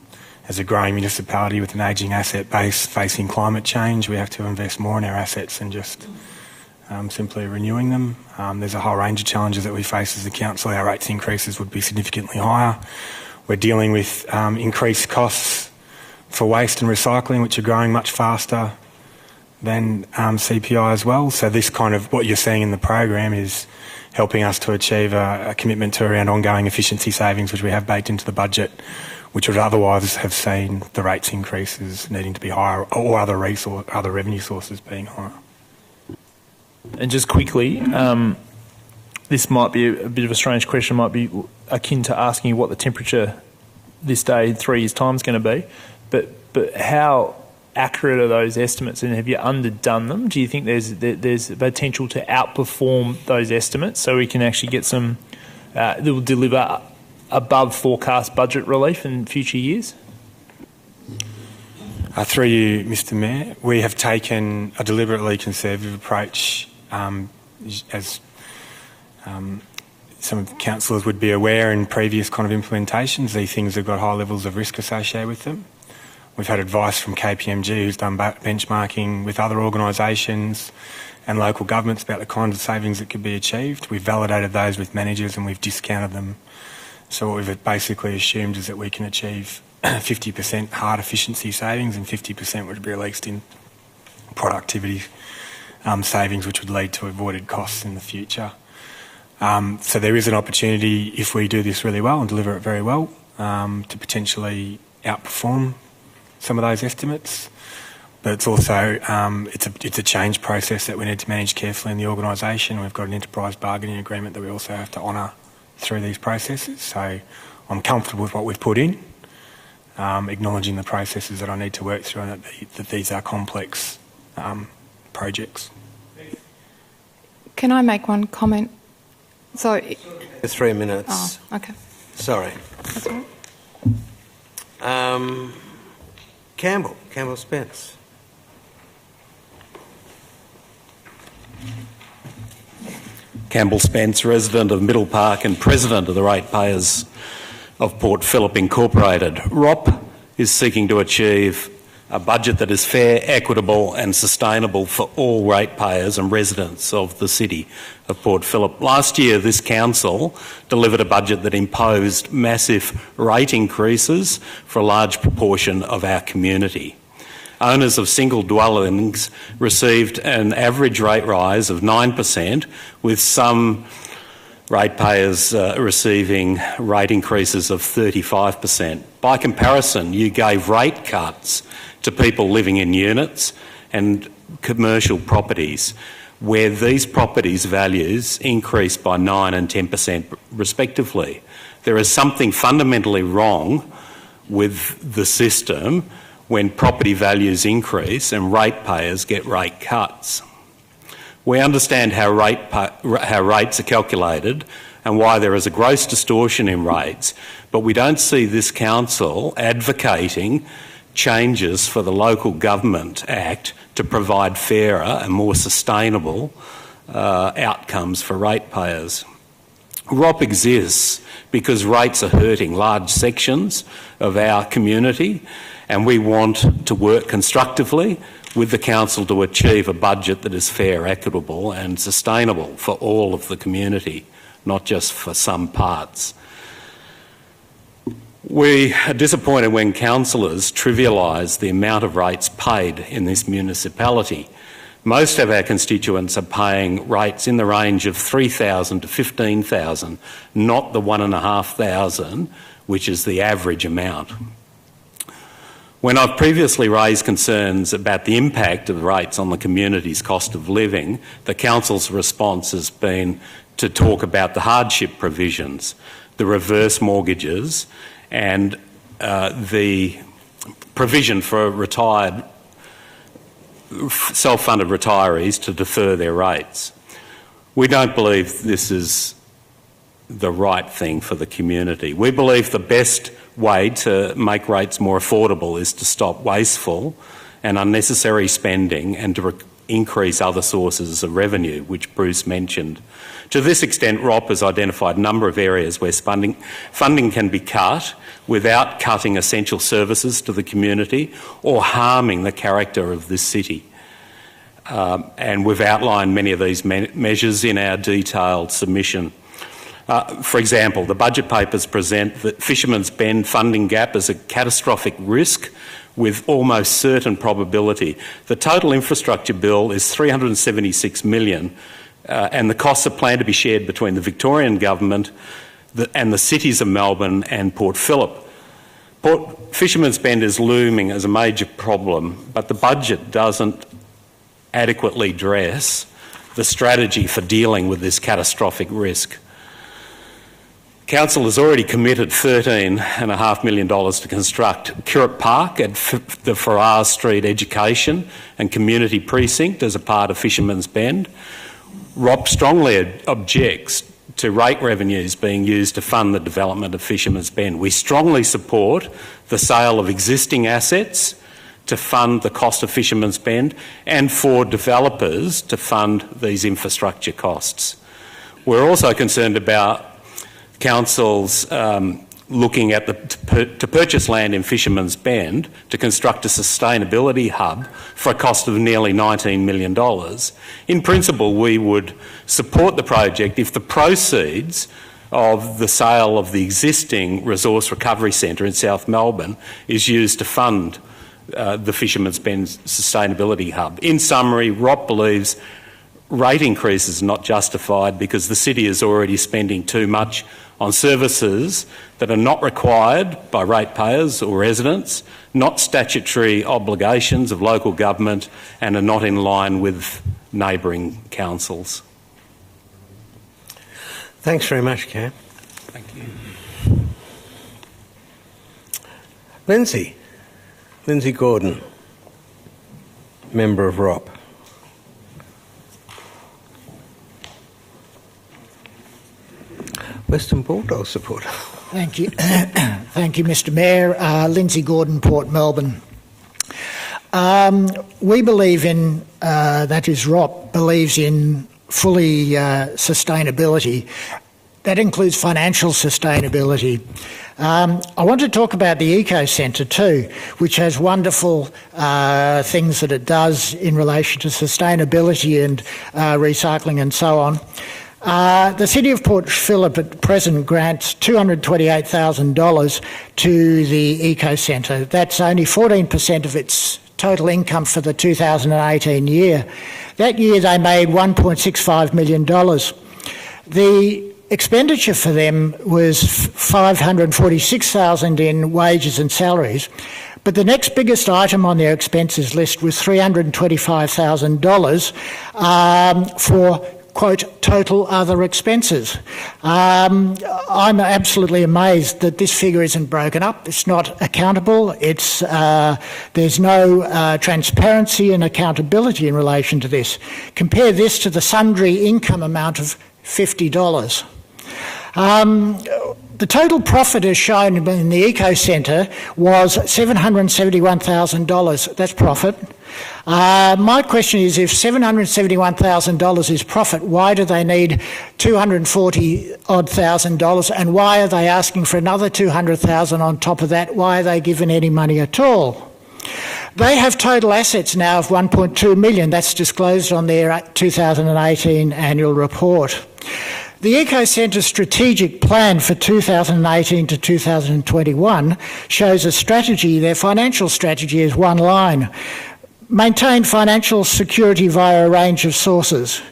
As a growing municipality with an ageing asset base facing climate change, we have to invest more in our assets than just simply renewing them. There's a whole range of challenges that we face as a council. Our rates increases would be significantly higher. We're dealing with increased costs for waste and recycling, which are growing much faster than CPI as well. So this kind of, what you're seeing in the program is helping us to achieve a commitment to around ongoing efficiency savings, which we have baked into the budget, which would otherwise have seen the rates increases needing to be higher or other revenue sources being higher. And just quickly, this might be a bit of a strange question, might be akin to asking you what the temperature this day in 3 years' time is going to be, but how accurate are those estimates, and have you underdone them? Do you think there's potential to outperform those estimates so we can actually get some that will deliver above forecast budget relief in future years? Through you, Mr Mayor, we have taken a deliberately conservative approach, as some of the councillors would be aware in previous kind of implementations. These things have got high levels of risk associated with them. We've had advice from KPMG, who's done benchmarking with other organisations and local governments about the kinds of savings that could be achieved. We've validated those with managers and we've discounted them. So what we've basically assumed is that we can achieve 50% hard efficiency savings and 50% would be released in productivity savings, which would lead to avoided costs in the future. So there is an opportunity, if we do this really well and deliver it very well, to potentially outperform some of those estimates. But it's also it's a change process that we need to manage carefully in the organisation. We've got an enterprise bargaining agreement that we also have to honour through these processes. So I'm comfortable with what we've put in, acknowledging the processes that I need to work through and that these are complex projects. Can I make one comment? So, 3 minutes. Oh, okay. Sorry. That's all right. Campbell Spence. Campbell Spence, resident of Middle Park and president of the ratepayers of Port Phillip Incorporated. ROP is seeking to achieve a budget that is fair, equitable and sustainable for all ratepayers and residents of the city of Port Phillip. Last year, this council delivered a budget that imposed massive rate increases for a large proportion of our community. Owners of single dwellings received an average rate rise of 9%, with some ratepayers receiving rate increases of 35%. By comparison, you gave rate cuts to people living in units and commercial properties, where these properties' values increased by 9% and 10% respectively. There is something fundamentally wrong with the system when property values increase and ratepayers get rate cuts. We understand how rates are calculated and why there is a gross distortion in rates, but we don't see this council advocating changes for the Local Government Act to provide fairer and more sustainable outcomes for ratepayers. ROP exists because rates are hurting large sections of our community, and we want to work constructively with the council to achieve a budget that is fair, equitable and sustainable for all of the community, not just for some parts. We are disappointed when councillors trivialise the amount of rates paid in this municipality. Most of our constituents are paying rates in the range of $3,000 to $15,000, not the $1,500, which is the average amount. When I've previously raised concerns about the impact of rates on the community's cost of living, the council's response has been to talk about the hardship provisions, the reverse mortgages and the provision for retired self-funded retirees to defer their rates. We don't believe this is the right thing for the community. We believe the best way to make rates more affordable is to stop wasteful and unnecessary spending and to increase other sources of revenue, which Bruce mentioned. To this extent, ROP has identified a number of areas where funding can be cut without cutting essential services to the community or harming the character of this city. And we've outlined many of these measures in our detailed submission. For example, the budget papers present the Fisherman's Bend funding gap as a catastrophic risk with almost certain probability. The total infrastructure bill is $376 million, and the costs are planned to be shared between the Victorian Government and the cities of Melbourne and Port Phillip. Fisherman's Bend is looming as a major problem, but the budget doesn't adequately address the strategy for dealing with this catastrophic risk. Council has already committed $13.5 million to construct Currap Park at the Farrar Street Education and Community Precinct as a part of Fisherman's Bend. ROP strongly objects to rate revenues being used to fund the development of Fisherman's Bend. We strongly support the sale of existing assets to fund the cost of Fisherman's Bend and for developers to fund these infrastructure costs. We're also concerned about councils looking at to purchase land in Fisherman's Bend to construct a sustainability hub for a cost of nearly $19 million. In principle, we would support the project if the proceeds of the sale of the existing Resource Recovery Centre in South Melbourne is used to fund the Fisherman's Bend Sustainability Hub. In summary, ROP believes rate increases are not justified because the city is already spending too much on services that are not required by ratepayers or residents, not statutory obligations of local government, and are not in line with neighbouring councils. Thanks very much, Cam. Thank you. Lindsay Gordon, member of ROP. Western Bulldog supporter. Thank you. Thank you, Mr Mayor. Lindsay Gordon, Port Melbourne. We believe in, that is ROP, believes in fully sustainability. That includes financial sustainability. I want to talk about the Eco Centre too, which has wonderful things that it does in relation to sustainability and recycling and so on. The City of Port Phillip at present grants $228,000 to the Eco Centre. That's only 14% of its total income for the 2018 year. That year they made $1.65 million. The expenditure for them was $546,000 in wages and salaries, but the next biggest item on their expenses list was $325,000 for, quote, total other expenses. I'm absolutely amazed that this figure isn't broken up. It's not accountable. It's there's no transparency and accountability in relation to this. Compare this to the sundry income amount of $50. The total profit as shown in the Eco Centre was $771,000. That's profit. My question is, if $771,000 is profit, why do they need $240,000, and why are they asking for another $200,000 on top of that? Why are they given any money at all? They have total assets now of $1.2 million. That's disclosed on their 2018 annual report. The Eco Centre's strategic plan for 2018 to 2021 shows a strategy. Their financial strategy is one line: maintain financial security via a range of sources.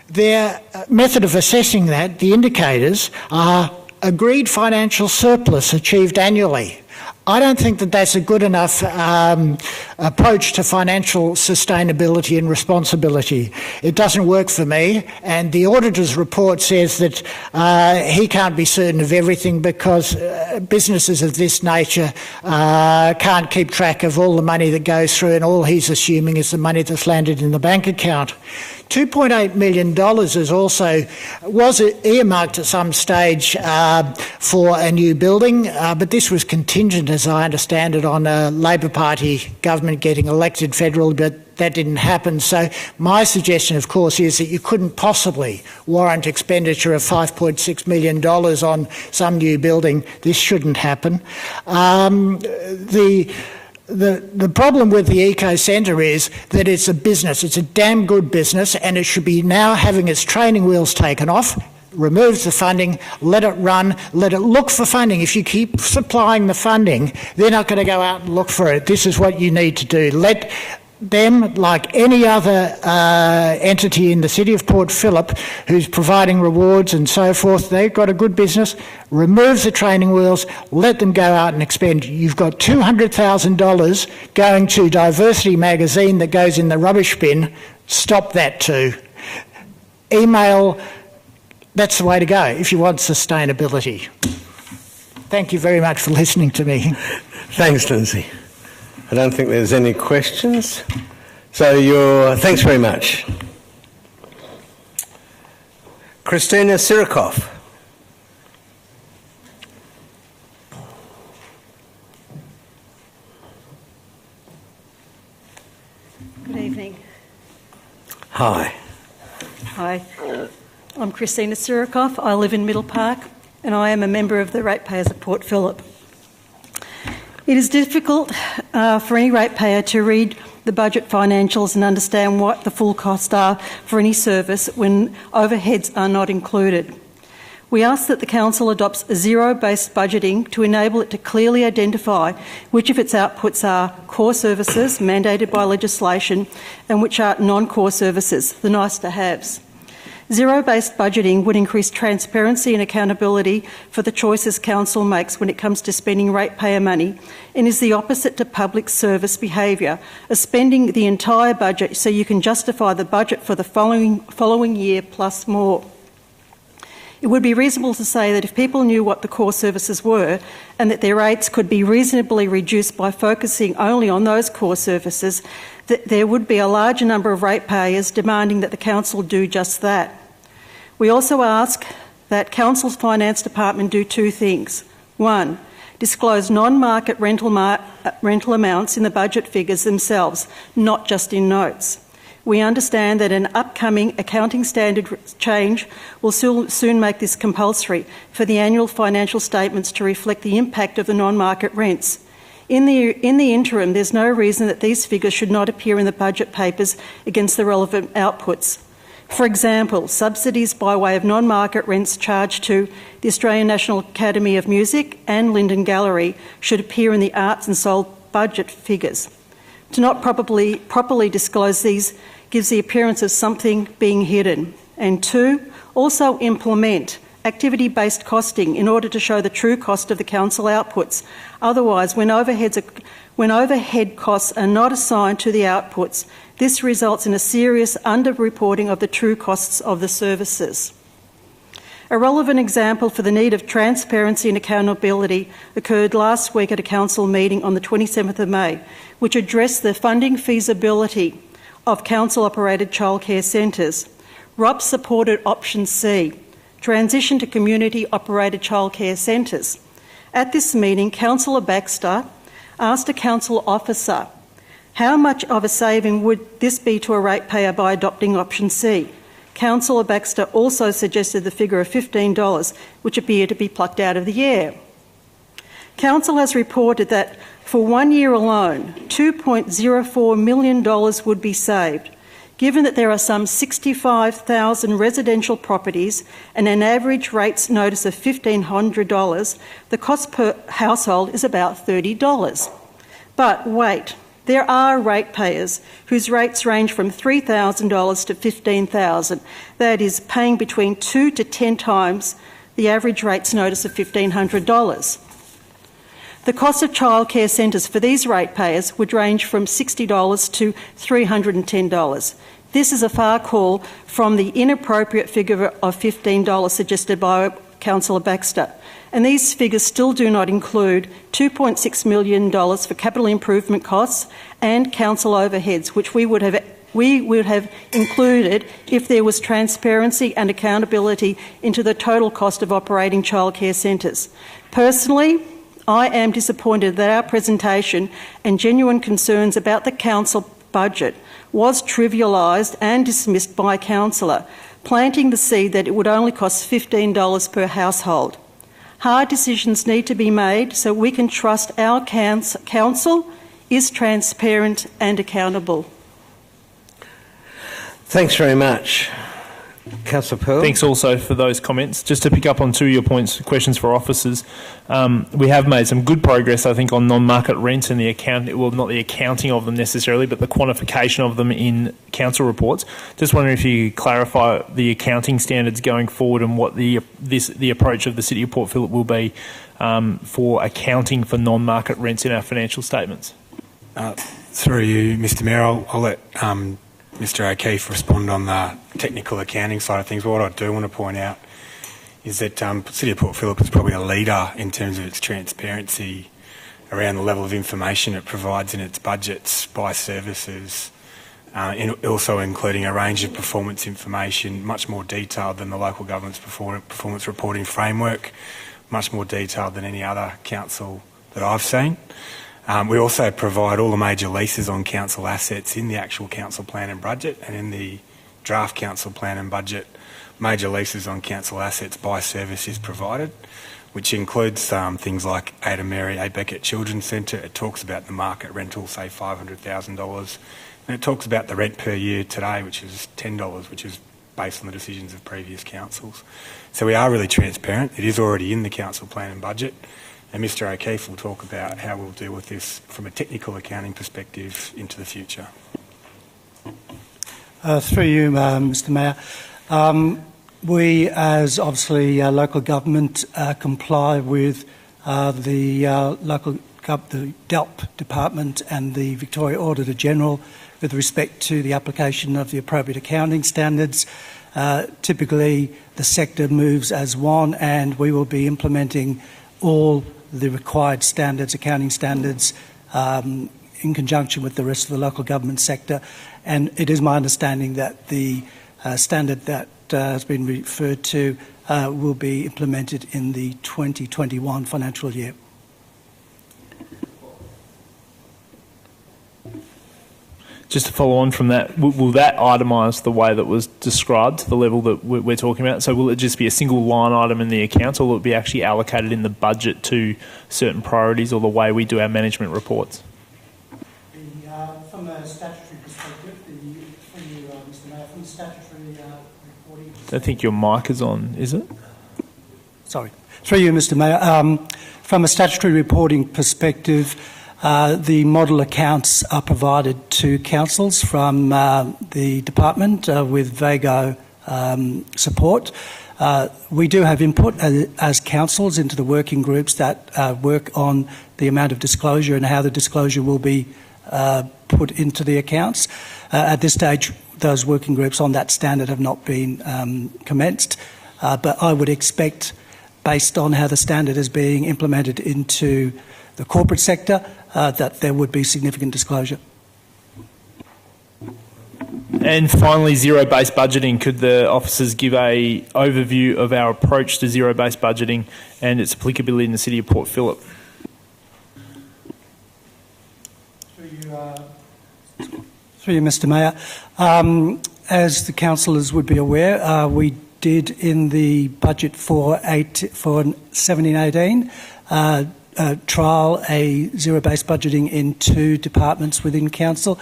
Their method of assessing that, the indicators, are agreed financial surplus achieved annually, I don't think that that's a good enough approach to financial sustainability and responsibility. It doesn't work for me, and the auditor's report says that he can't be certain of everything because businesses of this nature can't keep track of all the money that goes through, and all he's assuming is the money that's landed in the bank account. $2.8 million was earmarked at some stage for a new building, but this was contingent, as I understand it, on a Labor Party government getting elected federally, but that didn't happen. So my suggestion, of course, is that you couldn't possibly warrant expenditure of $5.6 million on some new building. This shouldn't happen. The problem with the Eco Centre is that it's a business. It's a damn good business, and it should be now having its training wheels taken off, remove the funding, let it run, let it look for funding. If you keep supplying the funding, they're not going to go out and look for it. This is what you need to do. Let them, like any other entity in the city of Port Phillip who's providing rewards and so forth, they've got a good business, remove the training wheels, let them go out and expend. You've got $200,000 going to Diversity magazine that goes in the rubbish bin. Stop that too. Email, that's the way to go if you want sustainability. Thank you very much for listening to me. Thanks, Lindsay. I don't think there's any questions. So thanks very much. Christina Sirikoff. Good evening. Hi. Hi. I'm Christina Sirikoff. I live in Middle Park and I am a member of the Ratepayers of Port Phillip. It is difficult for any ratepayer to read the budget financials and understand what the full costs are for any service when overheads are not included. We ask that the Council adopts a zero-based budgeting to enable it to clearly identify which of its outputs are core services mandated by legislation and which are non-core services, the nice-to-haves. Zero-based budgeting would increase transparency and accountability for the choices Council makes when it comes to spending ratepayer money and is the opposite to public service behaviour of spending the entire budget so you can justify the budget for the following year plus more. It would be reasonable to say that if people knew what the core services were and that their rates could be reasonably reduced by focusing only on those core services, that there would be a larger number of ratepayers demanding that the Council do just that. We also ask that Council's Finance Department do two things. One, disclose non-market rental amounts in the budget figures themselves, not just in notes. We understand that an upcoming accounting standard change will soon make this compulsory for the annual financial statements to reflect the impact of the non-market rents. In the interim, there's no reason that these figures should not appear in the budget papers against the relevant outputs. For example, subsidies by way of non-market rents charged to the Australian National Academy of Music and Linden Gallery should appear in the arts and soul budget figures. To not properly disclose these gives the appearance of something being hidden. And two, also implement activity-based costing in order to show the true cost of the council outputs. Otherwise, when overhead costs are not assigned to the outputs, this results in a serious underreporting of the true costs of the services. A relevant example for the need of transparency and accountability occurred last week at a council meeting on the 27th of May, which addressed the funding feasibility of council-operated childcare centres. ROP supported option C, transition to community-operated childcare centres. At this meeting, Councillor Baxter asked a council officer, how much of a saving would this be to a ratepayer by adopting option C? Councillor Baxter also suggested the figure of $15, which appeared to be plucked out of the air. Council has reported that for 1 year alone, $2.04 million would be saved. Given that there are some 65,000 residential properties and an average rates notice of $1,500, the cost per household is about $30. But wait, there are ratepayers whose rates range from $3,000 to $15,000. That is, paying between 2 to 10 times the average rates notice of $1,500. The cost of childcare centres for these ratepayers would range from $60 to $310. This is a far call from the inappropriate figure of $15 suggested by Councillor Baxter. And these figures still do not include $2.6 million for capital improvement costs and council overheads, which we would have included if there was transparency and accountability into the total cost of operating childcare centres. Personally, I am disappointed that our presentation and genuine concerns about the council budget was trivialised and dismissed by a councillor, planting the seed that it would only cost $15 per household. Hard decisions need to be made so we can trust our council is transparent and accountable. Thanks very much. Councillor Pearl. Thanks also for those comments. Just to pick up on two of your points, questions for officers. We have made some good progress, I think, on non-market rents and the not the accounting of them necessarily, but the quantification of them in council reports. Just wondering if you could clarify the accounting standards going forward and what the approach of the City of Port Phillip will be for accounting for non-market rents in our financial statements. Through you, Mr Mayor, I'll let Mr O'Keefe respond on the technical accounting side of things. But what I do want to point out is that City of Port Phillip is probably a leader in terms of its transparency around the level of information it provides in its budgets by services, also including a range of performance information, much more detailed than the local government's performance reporting framework, much more detailed than any other council that I've seen. We also provide all the major leases on council assets in the actual council plan and budget, and in the draft council plan and budget, major leases on council assets by service is provided, which includes things like Ada Mary A. Beckett Children's Centre. It talks about the market rental, say $500,000, and it talks about the rent per year today, which is $10, which is based on the decisions of previous councils. So we are really transparent. It is already in the council plan and budget. And Mr O'Keefe will talk about how we'll deal with this from a technical accounting perspective into the future. Through you, Mr Mayor. We, as obviously local government, comply with the DELP Department and the Victoria Auditor General with respect to the application of the appropriate accounting standards. Typically, the sector moves as one, and we will be implementing all the required standards, accounting standards, in conjunction with the rest of the local government sector. And it is my understanding that the standard that has been referred to will be implemented in the 2021 financial year. Just to follow on from that, will that itemise the way that was described to the level that we're talking about? So will it just be a single line item in the accounts, or will it be actually allocated in the budget to certain priorities, or the way we do our management reports? From a statutory perspective, Mr Mayor, from statutory reporting... I think your mic is on, is it? Sorry. Through you, Mr Mayor. From a statutory reporting perspective, the model accounts are provided to councils from the department with VAGO support. We do have input as councils into the working groups that work on the amount of disclosure and how the disclosure will be put into the accounts. At this stage, those working groups on that standard have not been commenced, but I would expect, based on how the standard is being implemented into the corporate sector, that there would be significant disclosure. And finally, zero-based budgeting. Could the officers give an overview of our approach to zero-based budgeting and its applicability in the City of Port Phillip? Through you, Mr Mayor. As the councillors would be aware, we did in the budget for 17-18 trial a zero-based budgeting in 2 departments within council.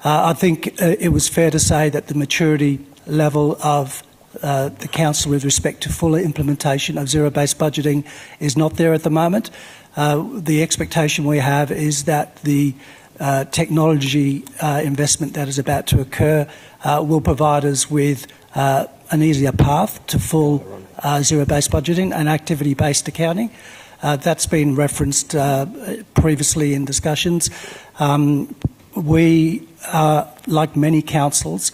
I think it was fair to say that the maturity level of the council with respect to full implementation of zero-based budgeting is not there at the moment. The expectation we have is that the technology investment that is about to occur will provide us with an easier path to full zero-based budgeting and activity-based accounting. That's been referenced previously in discussions. We, like many councils,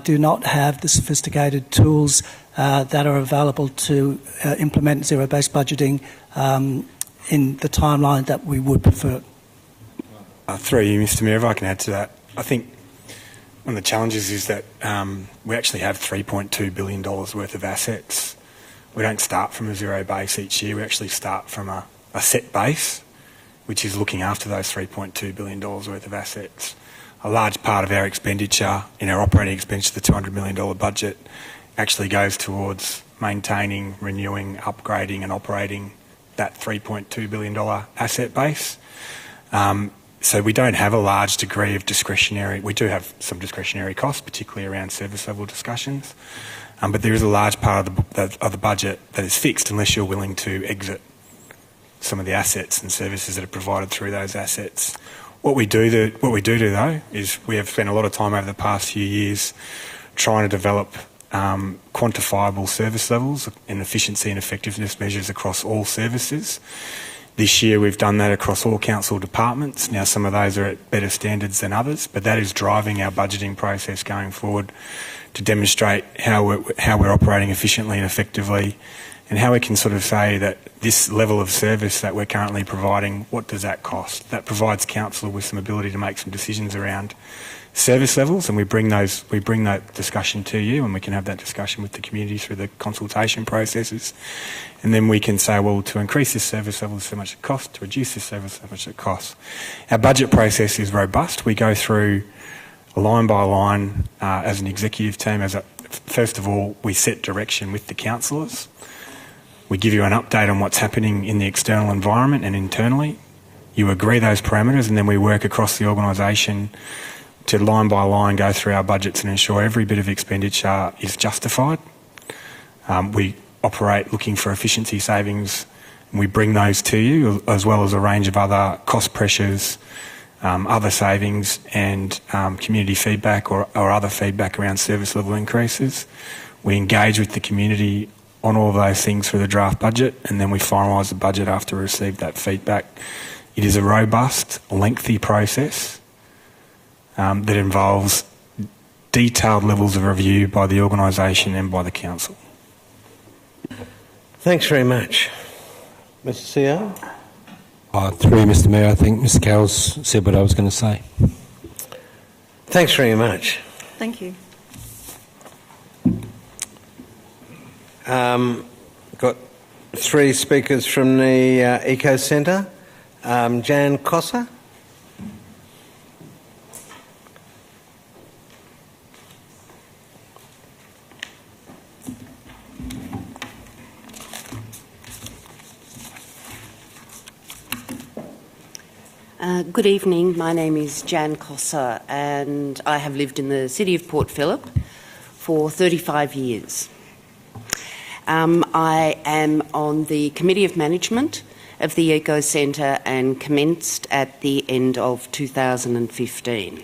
do not have the sophisticated tools that are available to implement zero-based budgeting in the timeline that we would prefer. Through you, Mr Mayor, if I can add to that. I think one of the challenges is that we actually have $3.2 billion worth of assets. We don't start from a zero base each year. We actually start from a set base, which is looking after those $3.2 billion worth of assets. A large part of our expenditure, in our operating expenditure, the $200 million budget, actually goes towards maintaining, renewing, upgrading and operating that $3.2 billion asset base. So we don't have a large degree of discretionary. We do have some discretionary costs, particularly around service level discussions, but there is a large part of the budget that is fixed unless you're willing to exit some of the assets and services that are provided through those assets. What we do though is we have spent a lot of time over the past few years trying to develop quantifiable service levels and efficiency and effectiveness measures across all services. This year we've done that across all council departments. Now some of those are at better standards than others, but that is driving our budgeting process going forward to demonstrate how we're operating efficiently and effectively, and how we can sort of say that this level of service that we're currently providing, what does that cost? That provides council with some ability to make some decisions around service levels, and we bring that discussion to you, and we can have that discussion with the community through the consultation processes, and then we can say, well, to increase this service level, so much it costs, to reduce this service, so much it costs. Our budget process is robust. We go through line by line as an executive team. First of all, we set direction with the councillors. We give you an update on what's happening in the external environment and internally. You agree those parameters, and then we work across the organisation to line by line go through our budgets and ensure every bit of expenditure is justified. We operate looking for efficiency savings, and we bring those to you, as well as a range of other cost pressures, other savings and community feedback or other feedback around service level increases. We engage with the community on all of those things through the draft budget, and then we finalise the budget after we receive that feedback. It is a robust, lengthy process that involves detailed levels of review by the organisation and by the council. Thanks very much. Mr. CO? Through Mr Mayor, I think Mr Carroll's said what I was going to say. Thanks very much. Thank you. Got three speakers from the Eco Centre. Jan Cossa. Good evening. My name is Jan Cossa, and I have lived in the city of Port Phillip for 35 years. I am on the Committee of Management of the Eco Centre and commenced at the end of 2015.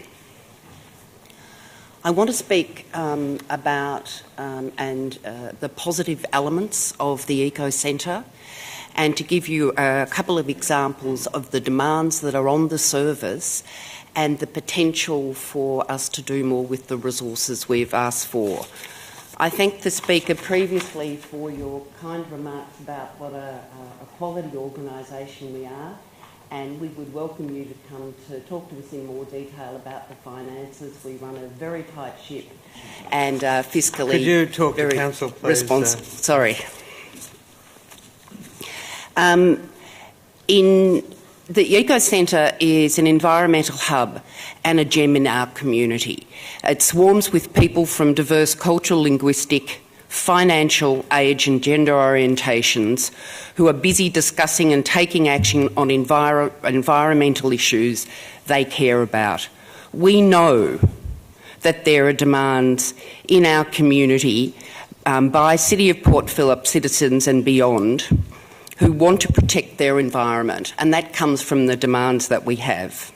I want to speak about the positive elements of the Eco Centre, and to give you a couple of examples of the demands that are on the service and the potential for us to do more with the resources we've asked for. I thank the speaker previously for your kind remarks about what a quality organisation we are, and we would welcome you to come to talk to us in more detail about the finances. We run a very tight ship and fiscally Could you talk very to council, please? Sorry. The Eco Centre is an environmental hub and a gem in our community. It swarms with people from diverse cultural, linguistic, financial, age and gender orientations who are busy discussing and taking action on environmental issues they care about. We know that there are demands in our community by City of Port Phillip citizens and beyond who want to protect their environment, and that comes from the demands that we have.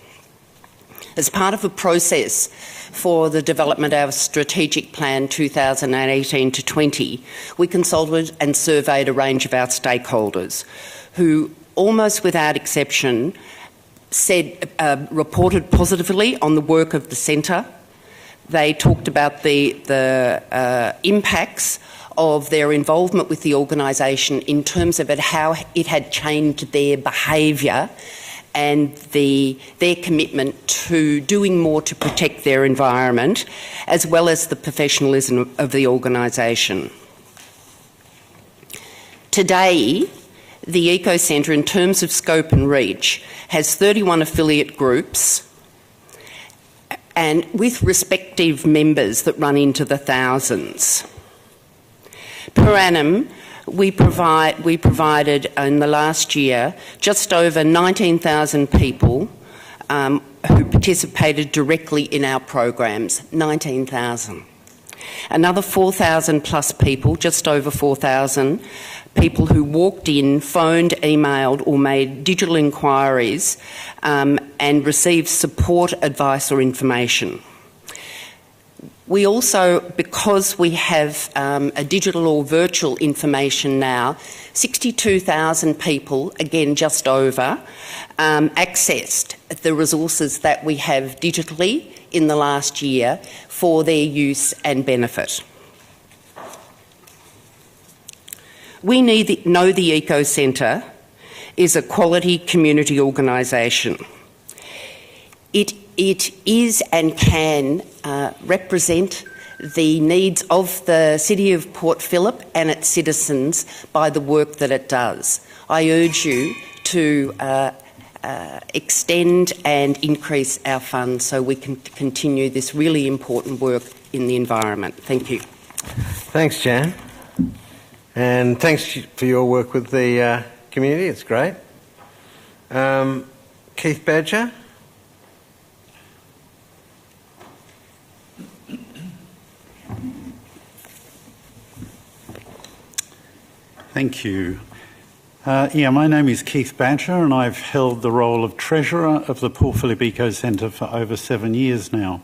As part of a process for the development of our strategic plan 2018 to 20, we consulted and surveyed a range of our stakeholders who, almost without exception, reported positively on the work of the centre. They talked about the impacts of their involvement with the organisation in terms of how it had changed their behaviour and their commitment to doing more to protect their environment, as well as the professionalism of the organisation. Today, the Eco Centre, in terms of scope and reach, has 31 affiliate groups and with respective members that run into the thousands. Per annum, we provided in the last year just over 19,000 people who participated directly in our programs, 19,000. Another 4,000 plus people, just over 4,000 people who walked in, phoned, emailed or made digital inquiries and received support, advice or information. We also, because we have a digital or virtual information now, 62,000 people, again just over, accessed the resources that we have digitally in the last year for their use and benefit. We know the Eco Centre is a quality community organisation. It is and can represent the needs of the City of Port Phillip and its citizens by the work that it does. I urge you to extend and increase our funds so we can continue this really important work in the environment. Thank you. Thanks, Jan. And thanks for your work with the community. It's great. Keith Badger. Thank you. My name is Keith Badger and I've held the role of Treasurer of the Port Phillip Eco Centre for over 7 years now.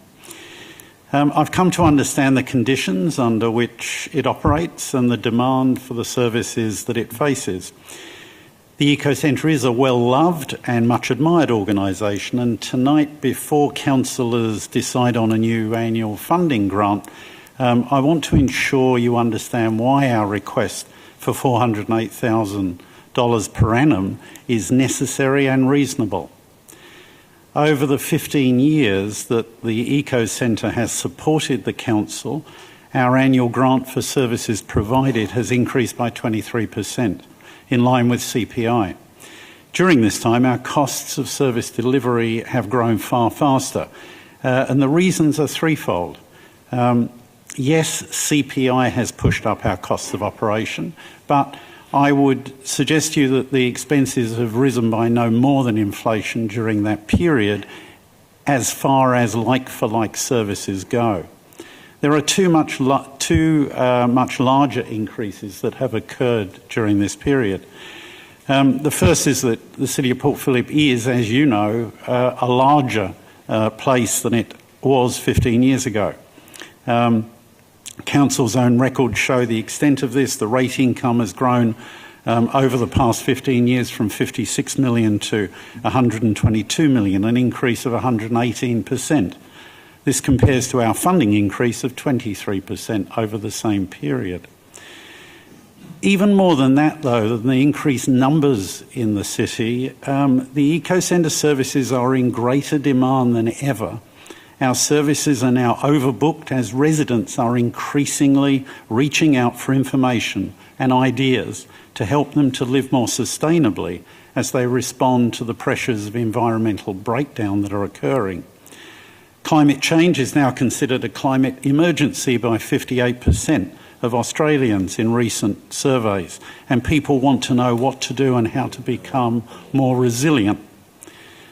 I've come to understand the conditions under which it operates and the demand for the services that it faces. The Eco Centre is a well-loved and much-admired organisation, and tonight, before councillors decide on a new annual funding grant, I want to ensure you understand why our request for $408,000 per annum is necessary and reasonable. Over the 15 years that the Eco Centre has supported the council, our annual grant for services provided has increased by 23%, in line with CPI. During this time, our costs of service delivery have grown far faster, and the reasons are threefold. Yes, CPI has pushed up our costs of operation, but I would suggest to you that the expenses have risen by no more than inflation during that period as far as like-for-like services go. There are two much larger increases that have occurred during this period. The first is that the City of Port Phillip is, as you know, a larger place than it was 15 years ago. Council's own records show the extent of this. The rate income has grown over the past 15 years from 56 million to 122 million, an increase of 118%. This compares to our funding increase of 23% over the same period. Even more than that, though, than the increased numbers in the city, the Eco Centre services are in greater demand than ever. Our services are now overbooked as residents are increasingly reaching out for information and ideas to help them to live more sustainably as they respond to the pressures of environmental breakdown that are occurring. Climate change is now considered a climate emergency by 58% of Australians in recent surveys, and people want to know what to do and how to become more resilient.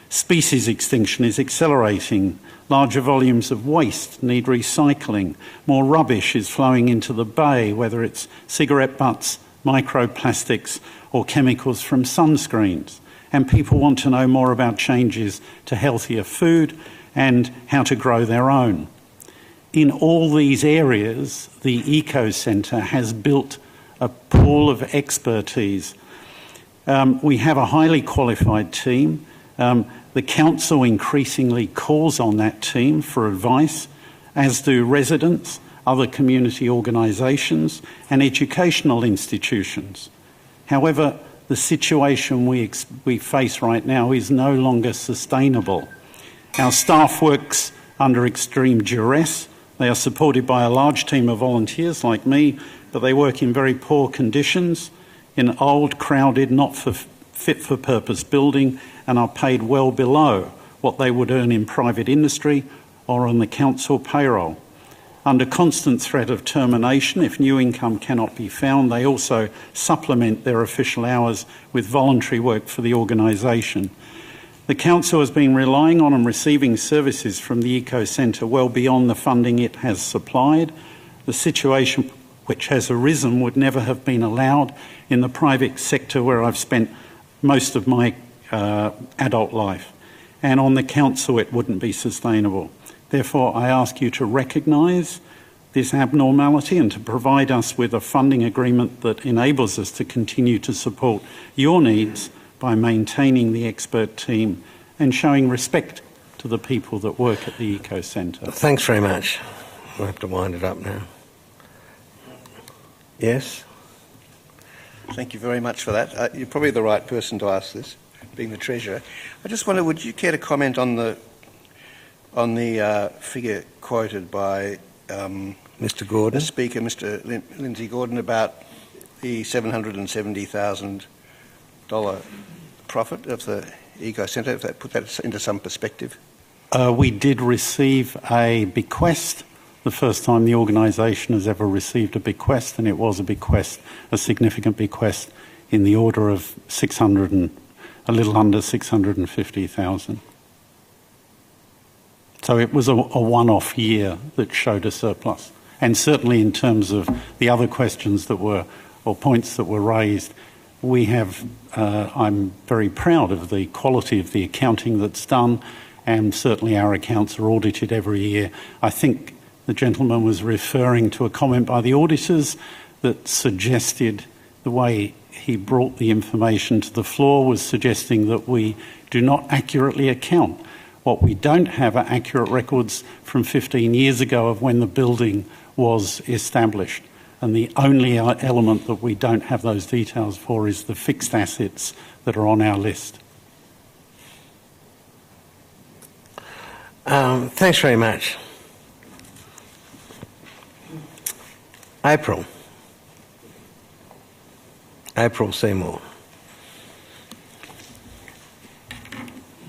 Species extinction is accelerating. Larger volumes of waste need recycling. More rubbish is flowing into the bay, whether it's cigarette butts, microplastics or chemicals from sunscreens. And people want to know more about changes to healthier food and how to grow their own. In all these areas, the Eco Centre has built a pool of expertise. We have a highly qualified team. The council increasingly calls on that team for advice, as do residents, other community organisations and educational institutions. However, the situation we face right now is no longer sustainable. Our staff works under extreme duress. They are supported by a large team of volunteers like me, but they work in very poor conditions, in old, crowded, not fit-for-purpose building, and are paid well below what they would earn in private industry or on the council payroll. Under constant threat of termination, if new income cannot be found, they also supplement their official hours with voluntary work for the organisation. The council has been relying on and receiving services from the Eco Centre well beyond the funding it has supplied. The situation which has arisen would never have been allowed in the private sector where I've spent most of my adult life. And on the council it wouldn't be sustainable. Therefore, I ask you to recognise this abnormality and to provide us with a funding agreement that enables us to continue to support your needs by maintaining the expert team and showing respect to the people that work at the Eco Centre. Thanks very much. We'll have to wind it up now. Yes? Thank you very much for that. You're probably the right person to ask this, being the Treasurer. I just wonder, would you care to comment on the figure quoted by Mr. Gordon, the Speaker, Mr. Lindsay Gordon, about the $770,000 profit of the Eco Centre, if that put that into some perspective? We did receive a bequest, the first time the organisation has ever received a bequest, and it was a bequest, a significant bequest, in the order of a little under 650,000. So it was a one-off year that showed a surplus. And certainly in terms of the other questions that were, or points that were raised, we have, I'm very proud of the quality of the accounting that's done, and certainly our accounts are audited every year. I think the gentleman was referring to a comment by the auditors that suggested the way he brought the information to the floor was suggesting that we do not accurately account. What we don't have are accurate records from 15 years ago of when the building was established. And the only element that we don't have those details for is the fixed assets that are on our list. Thanks very much. April Seymour.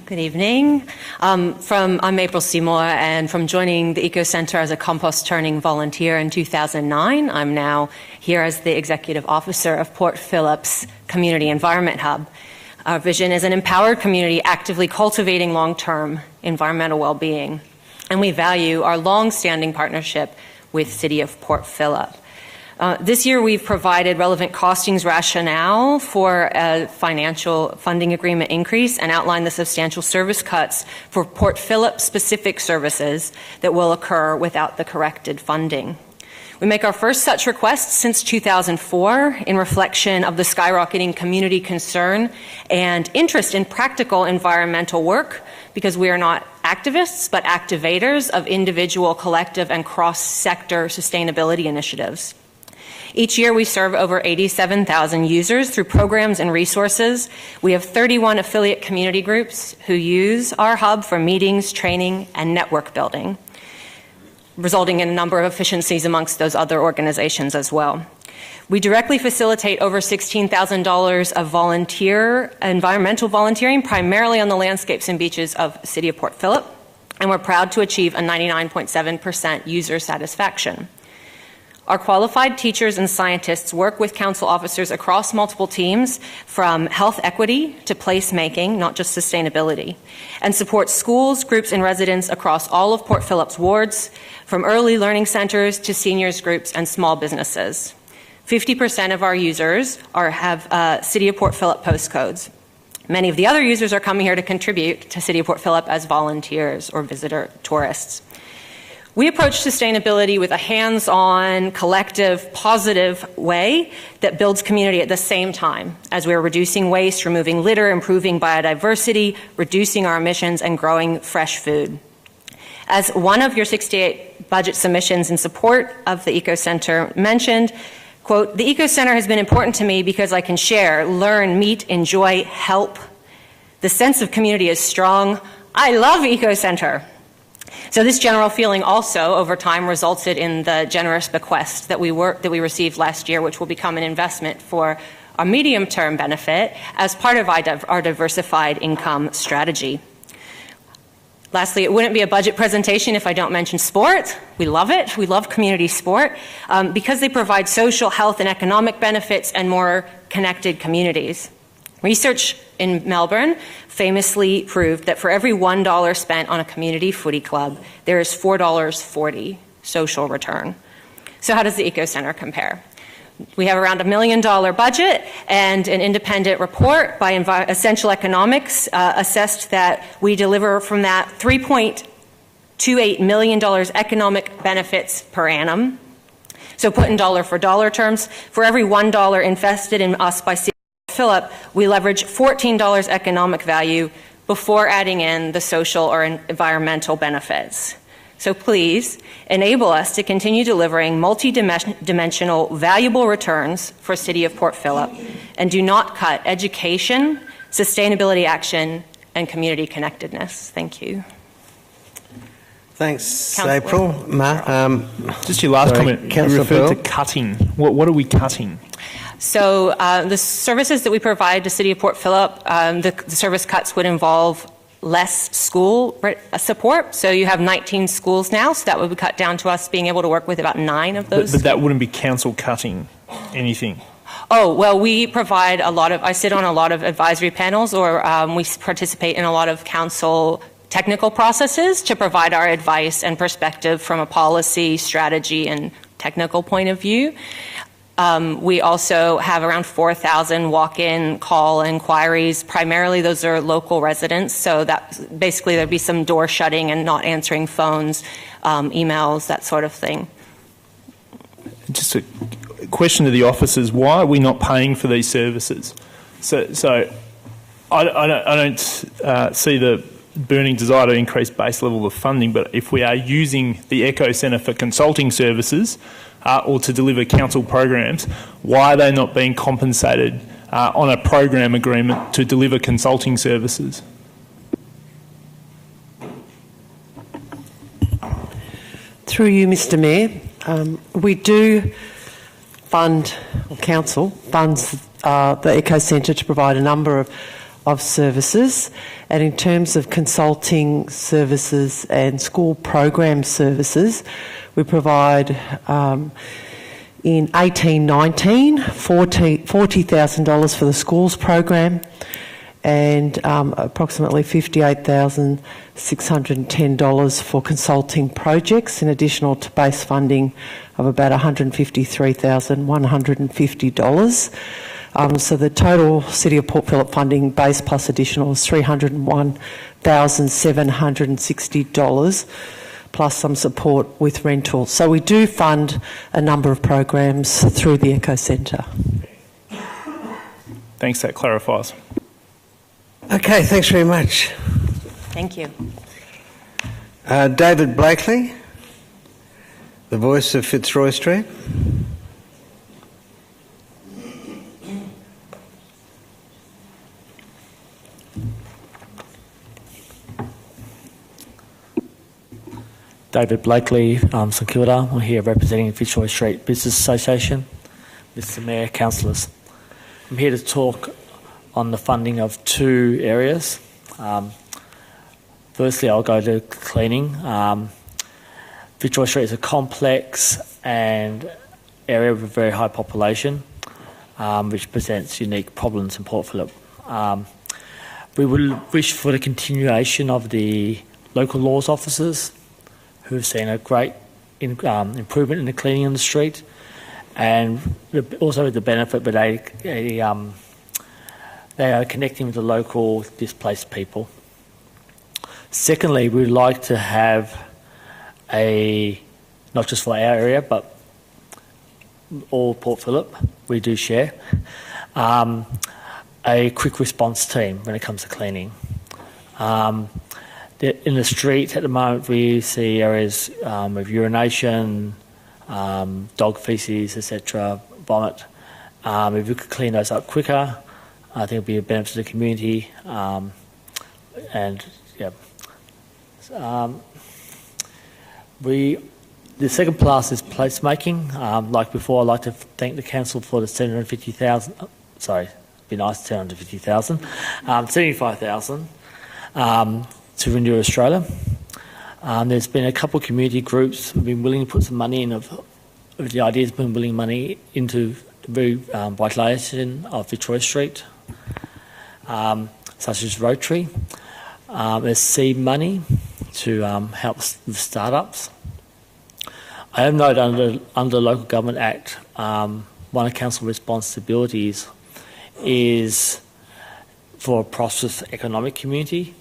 Good evening. I'm April Seymour, and from joining the Eco Centre as a compost turning volunteer in 2009, I'm now here as the Executive Officer of Port Phillip's Community Environment Hub. Our vision is an empowered community actively cultivating long-term environmental well-being, and we value our long-standing partnership with City of Port Phillip. This year we've provided relevant costings rationale for a financial funding agreement increase and outlined the substantial service cuts for Port Phillip specific services that will occur without the corrected funding. We make our first such request since 2004 in reflection of the skyrocketing community concern and interest in practical environmental work, because we are not activists but activators of individual, collective and cross-sector sustainability initiatives. Each year we serve over 87,000 users through programs and resources. We have 31 affiliate community groups who use our hub for meetings, training and network building, resulting in a number of efficiencies amongst those other organizations as well. We directly facilitate over $16,000 of environmental volunteering, primarily on the landscapes and beaches of the City of Port Phillip, and we're proud to achieve a 99.7% user satisfaction. Our qualified teachers and scientists work with council officers across multiple teams, from health equity to placemaking, not just sustainability, and support schools, groups and residents across all of Port Phillip's wards, from early learning centres to seniors groups and small businesses. 50% of our users have City of Port Phillip postcodes. Many of the other users are coming here to contribute to City of Port Phillip as volunteers or visitor tourists. We approach sustainability with a hands-on, collective, positive way that builds community at the same time as we're reducing waste, removing litter, improving biodiversity, reducing our emissions, and growing fresh food. As one of your 68 budget submissions in support of the Eco Centre mentioned, quote, "The Eco Centre has been important to me because I can share, learn, meet, enjoy, help. The sense of community is strong. I love Eco Centre." So this general feeling also, over time, resulted in the generous bequest that we received last year, which will become an investment for our medium-term benefit as part of our diversified income strategy. Lastly, it wouldn't be a budget presentation if I don't mention sport. We love it. We love community sport because they provide social, health, and economic benefits and more connected communities. Research in Melbourne famously proved that for every $1 spent on a community footy club, there is $4.40 social return. So how does the Eco Centre compare? We have around $1 million budget, and an independent report by Essential Economics assessed that we deliver from that $3.28 million economic benefits per annum. So put in dollar for dollar terms, for every $1 invested in us by City of Phillip, we leverage $14 economic value before adding in the social or environmental benefits. So please enable us to continue delivering multi-dimensional valuable returns for City of Port Phillip, and do not cut education, sustainability action, and community connectedness. Thank you. Thanks, Councillor. April. Just your last comment. You Councillor referred to Pearl. cutting. What are we cutting? So the services that we provide to City of Port Phillip, the service cuts would involve less school support. So you have 19 schools now, so that would be cut down to us being able to work with about 9 of those. But that wouldn't be council cutting anything. Oh, well, we provide I sit on a lot of advisory panels, or we participate in a lot of council technical processes to provide our advice and perspective from a policy, strategy, and technical point of view. We also have around 4,000 walk-in call inquiries. Primarily, those are local residents, so that basically there'd be some door shutting and not answering phones, emails, that sort of thing. Just a question to the officers: why are we not paying for these services? So I don't see the burning desire to increase base level of funding, but if we are using the Eco Centre for consulting services or to deliver council programs, why are they not being compensated on a program agreement to deliver consulting services? Through you, Mr Mayor, we do fund, or council funds the Eco Centre to provide a number of services, and in terms of consulting services and school program services, we provide in 18-19 $40,000 for the schools program, and approximately $58,610 for consulting projects, in addition to base funding of about $153,150. So the total City of Port Phillip funding, base plus additional, is $301,760, plus some support with rentals. So we do fund a number of programs through the Eco Centre. Thanks, that clarifies. Okay, thanks very much. Thank you. David Blakely, the voice of Fitzroy Street. David Blakely, St Kilda. I'm here representing the Fitzroy Street Business Association. Mr Mayor, councillors. I'm here to talk on the funding of 2 areas. Firstly, I'll go to cleaning. Fitzroy Street is a complex and area with a very high population, which presents unique problems in Port Phillip. We would wish for the continuation of the local laws officers, who've seen a great improvement in the cleaning in the street, and also the benefit with a They are connecting with the local displaced people. Secondly, we'd like to have not just for our area, but all Port Phillip, we do share, a quick response team when it comes to cleaning. In the street at the moment, we see areas of urination, dog feces, etc., vomit. If we could clean those up quicker, I think it would be a benefit to the community. The second plus is placemaking. Like before, I'd like to thank the council for the 750,000. Sorry, it'd be nice 750,000, 75,000 to Renew Australia. There's been a couple of community groups who've been willing to put some money in. Of the idea's been willing money into the revitalisation of Victoria Street, such as Rotary. There's seed money to help with startups. I have noted under the Local Government Act, one of council responsibilities is for a prosperous economic community.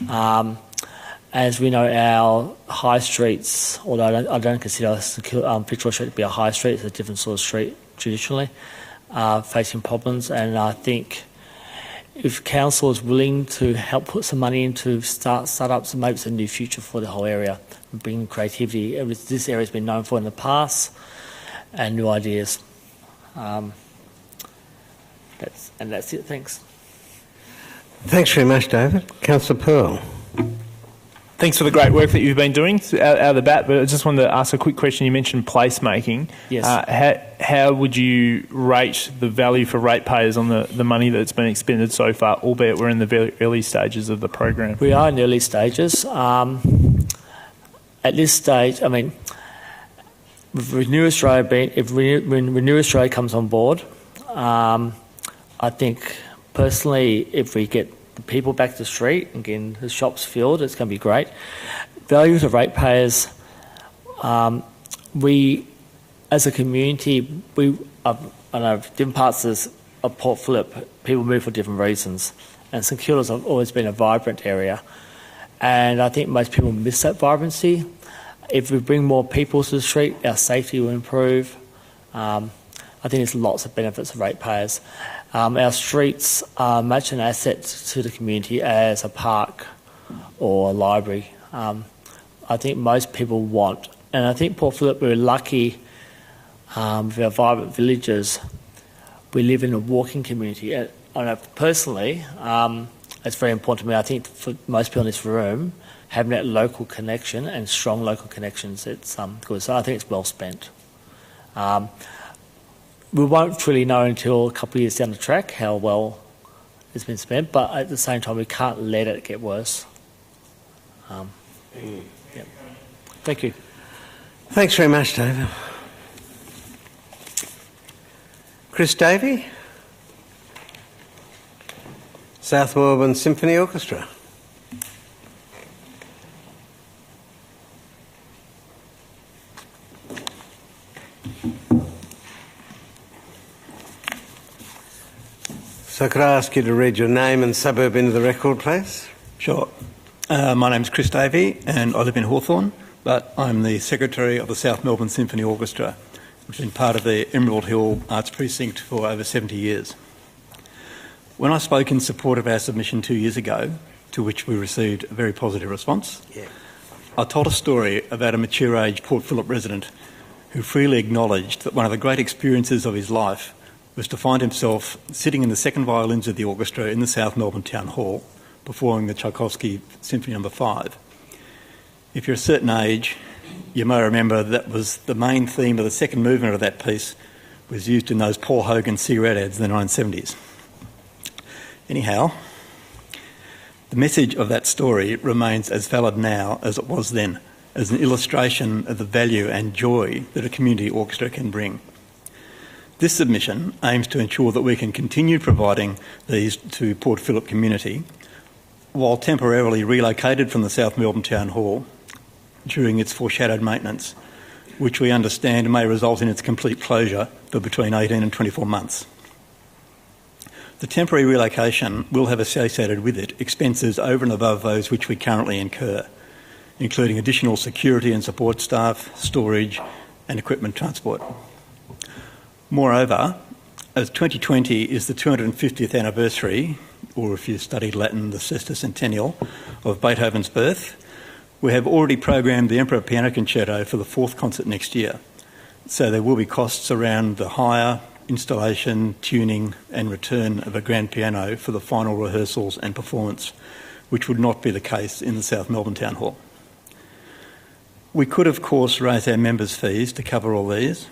As we know, our high streets, although I don't consider Victoria Street to be a high street, it's a different sort of street traditionally, facing problems. And I think if council is willing to help put some money into startups, maybe it's a new future for the whole area, bringing creativity. This area has been known for in the past, and new ideas. That's it. Thanks. Thanks very much, David. Councillor Pearl. Thanks for the great work that you've been doing out of the bat, but I just wanted to ask a quick question. You mentioned placemaking. Yes. How would you rate the value for ratepayers on the money that's been expended so far, albeit we're in the very early stages of the program? We are in the early stages. At this stage, I mean, with Renew Australia if Renew Australia comes on board, I think personally, if we get the people back to the street and getting the shops filled, it's going to be great. Value to ratepayers, we as a community, I know different parts of Port Phillip, people move for different reasons, and St Kilda's have always been a vibrant area, and I think most people miss that vibrancy. If we bring more people to the street, our safety will improve. I think there's lots of benefits of ratepayers. Our streets are much an asset to the community as a park or a library. I think most people want, and I think Port Phillip, we're lucky with our vibrant villages. We live in a walking community. And I know personally, it's very important to me. I think for most people in this room, having that local connection and strong local connections, it's good. So I think it's well spent. We won't really know until a couple of years down the track how well it's been spent, but at the same time, we can't let it get worse. Yeah. Thank you. Thanks very much, David. Chris Davey, South Melbourne Symphony Orchestra. So could I ask you to read your name and suburb into the record, please? Sure. My name's Chris Davey and I live in Hawthorn, but I'm the Secretary of the South Melbourne Symphony Orchestra, which has been part of the Emerald Hill Arts Precinct for over 70 years. When I spoke in support of our submission 2 years ago, to which we received a very positive response, I told a story about a mature-age Port Phillip resident who freely acknowledged that one of the great experiences of his life was to find himself sitting in the second violins of the orchestra in the South Melbourne Town Hall, performing the Tchaikovsky Symphony No. 5. If you're a certain age, you may remember that was the main theme of the second movement of that piece was used in those Paul Hogan cigarette ads in the 1970s. Anyhow, the message of that story remains as valid now as it was then, as an illustration of the value and joy that a community orchestra can bring. This submission aims to ensure that we can continue providing these to Port Phillip community while temporarily relocated from the South Melbourne Town Hall during its foreshadowed maintenance, which we understand may result in its complete closure for between 18 and 24 months. The temporary relocation will have associated with it expenses over and above those which we currently incur, including additional security and support staff, storage and equipment transport. Moreover, as 2020 is the 250th anniversary, or if you studied Latin, the sesquicentennial, of Beethoven's birth, we have already programmed the Emperor Piano Concerto for the 4th concert next year. So there will be costs around the hire, installation, tuning and return of a grand piano for the final rehearsals and performance, which would not be the case in the South Melbourne Town Hall. We could, of course, raise our members' fees to cover all these,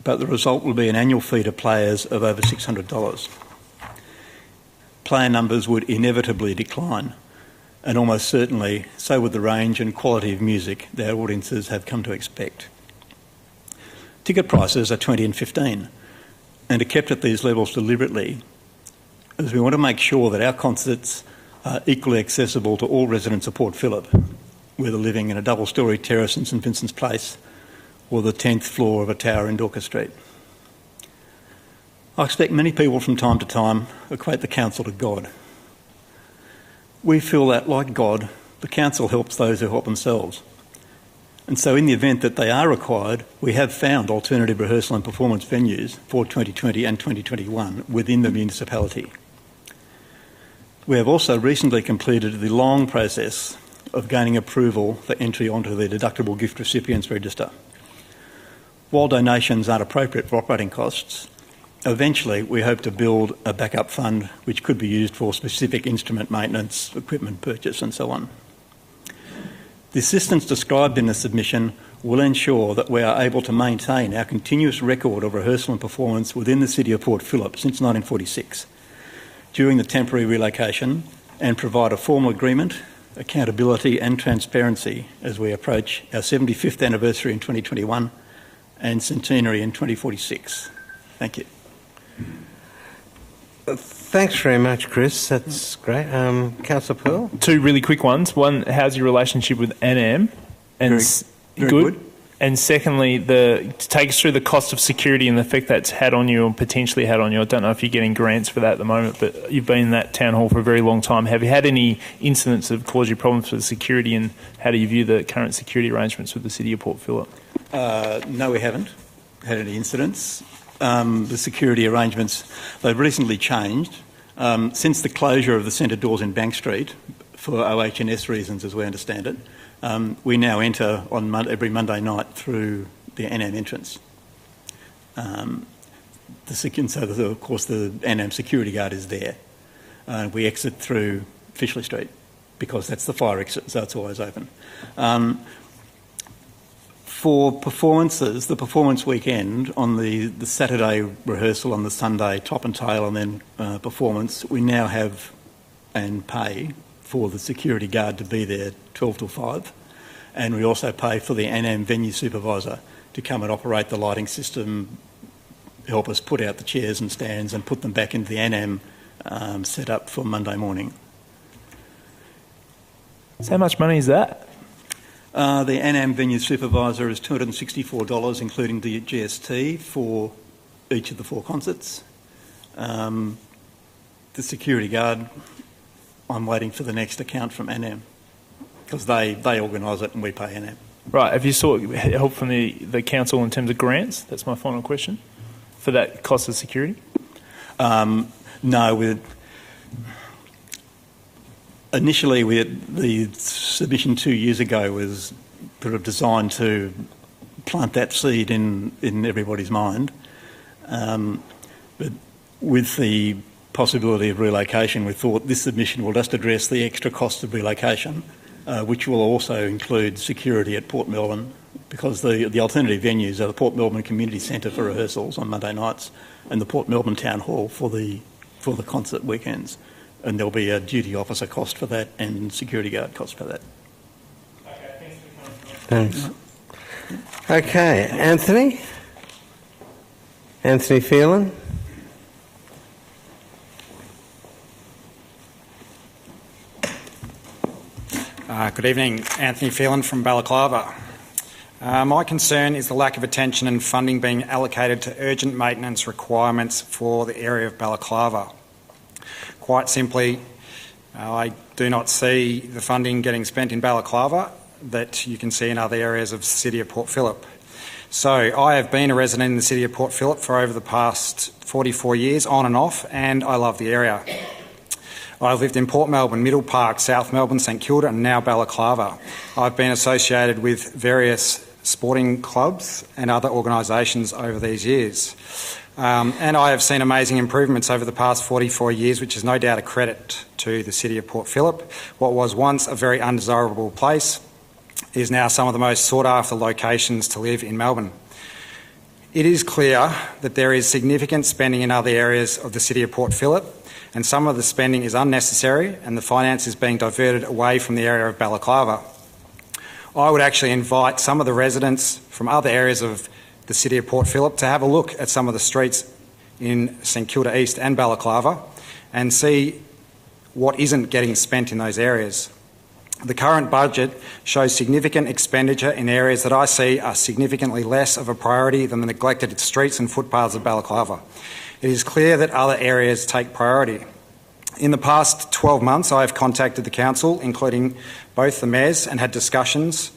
but the result will be an annual fee to players of over $600. Player numbers would inevitably decline, and almost certainly so would the range and quality of music that our audiences have come to expect. Ticket prices are $20 and $15 and are kept at these levels deliberately, as we want to make sure that our concerts are equally accessible to all residents of Port Phillip, whether living in a double-storey terrace in St Vincent's Place or the 10th floor of a tower in Dorcas Street. I expect many people from time to time equate the council to God. We feel that, like God, the council helps those who help themselves. And so in the event that they are required, we have found alternative rehearsal and performance venues for 2020 and 2021 within the municipality. We have also recently completed the long process of gaining approval for entry onto the deductible gift recipients register. While donations aren't appropriate for operating costs, eventually we hope to build a backup fund which could be used for specific instrument maintenance, equipment purchase and so on. The assistance described in the submission will ensure that we are able to maintain our continuous record of rehearsal and performance within the City of Port Phillip since 1946 during the temporary relocation, and provide a formal agreement, accountability and transparency as we approach our 75th anniversary in 2021 and centenary in 2046. Thank you. Thanks very much, Chris. That's great. Councillor Pearl? 2 really quick ones. One, how's your relationship with ANAM? And Very good. And secondly, to take us through the cost of security and the effect that's had on you, or potentially had on you. I don't know if you're getting grants for that at the moment, but you've been in that town hall for a very long time. Have you had any incidents that have caused you problems with security, and how do you view the current security arrangements with the City of Port Phillip? No, we haven't had any incidents. The security arrangements, they've recently changed. Since the closure of the centre doors in Bank Street, for OH&S reasons as we understand it, we now enter on every Monday night through the ANAM entrance. Of course, the ANAM security guard is there. We exit through Fishley Street because that's the fire exit, so it's always open. For performances, the performance weekend, on the Saturday rehearsal, on the Sunday top and tail, and then performance, we now have and pay for the security guard to be there 12 till 5. And we also pay for the ANAM venue supervisor to come and operate the lighting system, help us put out the chairs and stands and put them back into the ANAM setup for Monday morning. So how much money is that? The ANAM venue supervisor is $264, including the GST, for each of the 4 concerts. The security guard, I'm waiting for the next account from ANAM, because they organise it and we pay ANAM. Right. Have you sought help from the council in terms of grants? That's my final question. For that cost of security? No. Initially, the submission 2 years ago was sort of designed to plant that seed in everybody's mind. But with the possibility of relocation, we thought this submission will just address the extra cost of relocation, which will also include security at Port Melbourne, because the alternative venues are the Port Melbourne Community Centre for rehearsals on Monday nights and the Port Melbourne Town Hall for the concert weekends. And there'll be a duty officer cost for that and security guard cost for that. Okay, thanks. Okay, Anthony? Anthony Phelan? Good evening, Anthony Phelan from Balaclava. My concern is the lack of attention and funding being allocated to urgent maintenance requirements for the area of Balaclava. Quite simply, I do not see the funding getting spent in Balaclava that you can see in other areas of the city of Port Phillip. So I have been a resident in the city of Port Phillip for over the past 44 years, on and off, and I love the area. I've lived in Port Melbourne, Middle Park, South Melbourne, St Kilda and now Balaclava. I've been associated with various sporting clubs and other organisations over these years. And I have seen amazing improvements over the past 44 years, which is no doubt a credit to the city of Port Phillip. What was once a very undesirable place is now some of the most sought-after locations to live in Melbourne. It is clear that there is significant spending in other areas of the city of Port Phillip, and some of the spending is unnecessary and the finance is being diverted away from the area of Balaclava. I would actually invite some of the residents from other areas of the city of Port Phillip to have a look at some of the streets in St Kilda East and Balaclava and see what isn't getting spent in those areas. The current budget shows significant expenditure in areas that I see are significantly less of a priority than the neglected streets and footpaths of Balaclava. It is clear that other areas take priority. In the past 12 months, I have contacted the council, including both the mayors, and had discussions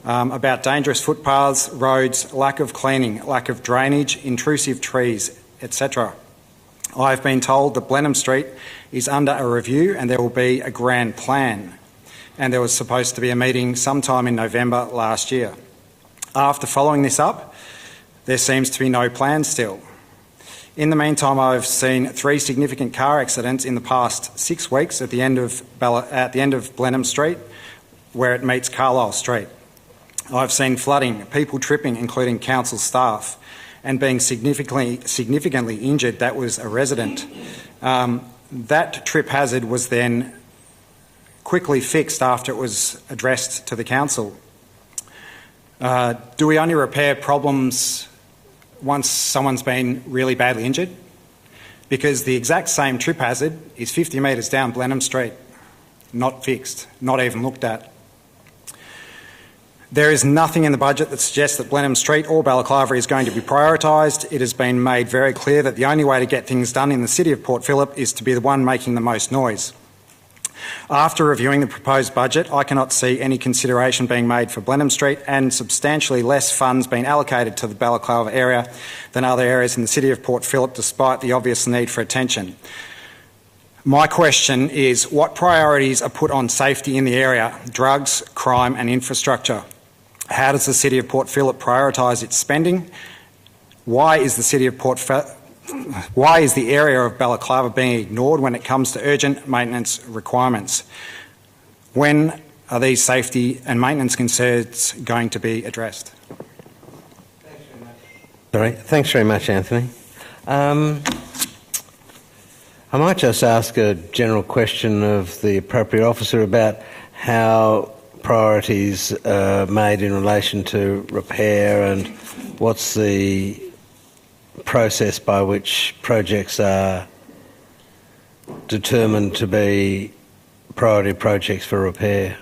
about dangerous footpaths, roads, lack of cleaning, lack of drainage, intrusive trees, etc. I have been told that Blenheim Street is under a review and there will be a grand plan. And there was supposed to be a meeting sometime in November last year. After following this up, there seems to be no plan still. In the meantime, I've seen 3 significant car accidents in the past 6 weeks at the end of Blenheim Street, where it meets Carlisle Street. I've seen flooding, people tripping, including council staff, and being significantly injured. That was a resident. That trip hazard was then quickly fixed after it was addressed to the council. Do we only repair problems once someone's been really badly injured? Because the exact same trip hazard is 50 metres down Blenheim Street, not fixed, not even looked at. There is nothing in the budget that suggests that Blenheim Street or Balaclava is going to be prioritised. It has been made very clear that the only way to get things done in the city of Port Phillip is to be the one making the most noise. After reviewing the proposed budget, I cannot see any consideration being made for Blenheim Street and substantially less funds being allocated to the Balaclava area than other areas in the city of Port Phillip, despite the obvious need for attention. My question is, what priorities are put on safety in the area, drugs, crime and infrastructure? How does the city of Port Phillip prioritise its spending? Why is the area of Balaclava being ignored when it comes to urgent maintenance requirements? When are these safety and maintenance concerns going to be addressed? Thanks very much, Anthony. I might just ask a general question of the appropriate officer about how priorities are made in relation to repair and what's the process by which projects are determined to be priority projects for repair.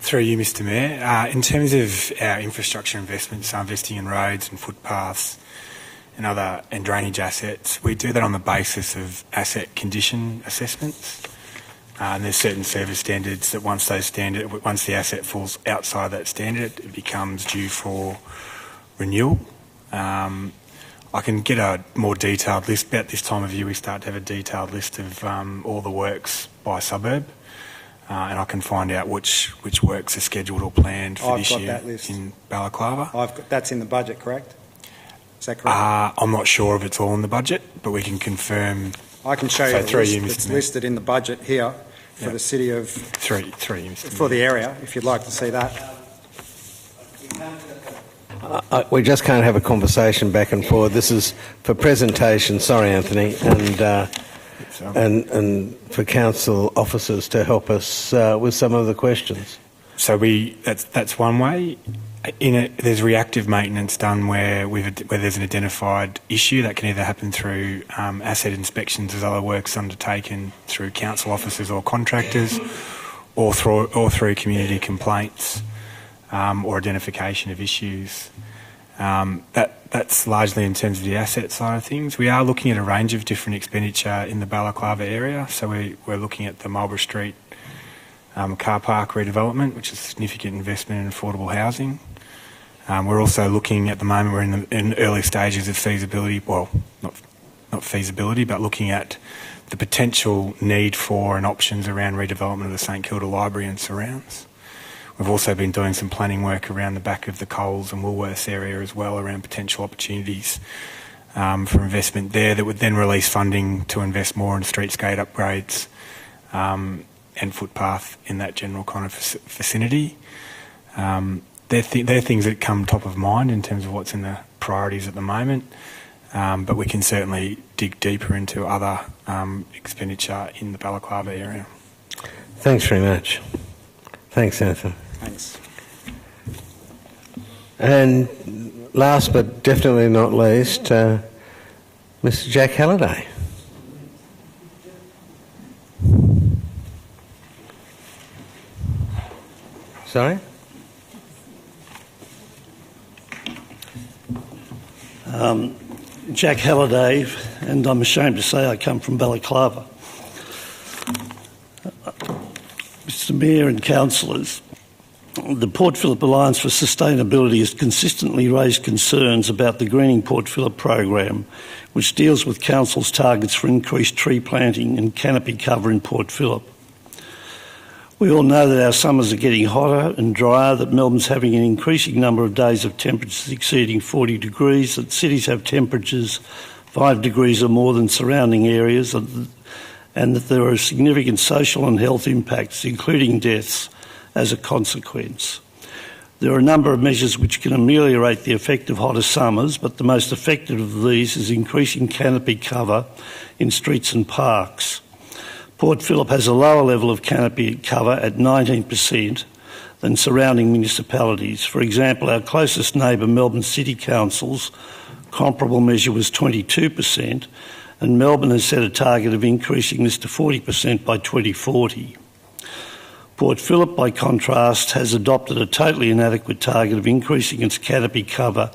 Through you, Mr Mayor, in terms of our infrastructure investments, investing in roads and footpaths and drainage assets, we do that on the basis of asset condition assessments. And there's certain service standards that once the asset falls outside that standard, it becomes due for renewal. I can get a more detailed list. About this time of year, we start to have a detailed list of all the works by suburb, and I can find out which works are scheduled or planned for this year in Balaclava. That's in the budget, correct? Is that correct? I'm not sure if it's all in the budget, but we can confirm. I can show you the list that's listed in the budget here for the city of... For the area, if you'd like to see that. We just can't have a conversation back and forth. This is for presentation. Sorry, Anthony, and for council officers to help us with some of the questions. So that's one way. There's reactive maintenance done where there's an identified issue that can either happen through asset inspections as other works undertaken through council officers or contractors, or through community complaints or identification of issues. That that's largely in terms of the asset side of things. We are looking at a range of different expenditure in the Balaclava area. So we're looking at the Marlborough Street car park redevelopment, which is a significant investment in affordable housing. We're also looking at the moment, we're in early stages of feasibility, well, not feasibility, but looking at the potential need for and options around redevelopment of the St Kilda Library and surrounds. We've also been doing some planning work around the back of the Coles and Woolworths area as well around potential opportunities for investment there that would then release funding to invest more in streetscape upgrades and footpath in that general kind of vicinity. They're things that come top of mind in terms of what's in the priorities at the moment, but we can certainly dig deeper into other expenditure in the Balaclava area. Thanks very much. Thanks, Senator. Thanks. And last but definitely not least, Mr. Jack Halliday. Sorry? Jack Halliday, and I'm ashamed to say I come from Balaclava. Mr Mayor and councillors, the Port Phillip Alliance for Sustainability has consistently raised concerns about the Greening Port Phillip program, which deals with council's targets for increased tree planting and canopy cover in Port Phillip. We all know that our summers are getting hotter and drier, that Melbourne's having an increasing number of days of temperatures exceeding 40 degrees, that cities have temperatures 5 degrees or more than surrounding areas, and that there are significant social and health impacts, including deaths, as a consequence. There are a number of measures which can ameliorate the effect of hotter summers, but the most effective of these is increasing canopy cover in streets and parks. Port Phillip has a lower level of canopy cover at 19% than surrounding municipalities. For example, our closest neighbour, Melbourne City Council's comparable measure was 22%, and Melbourne has set a target of increasing this to 40% by 2040. Port Phillip, by contrast, has adopted a totally inadequate target of increasing its canopy cover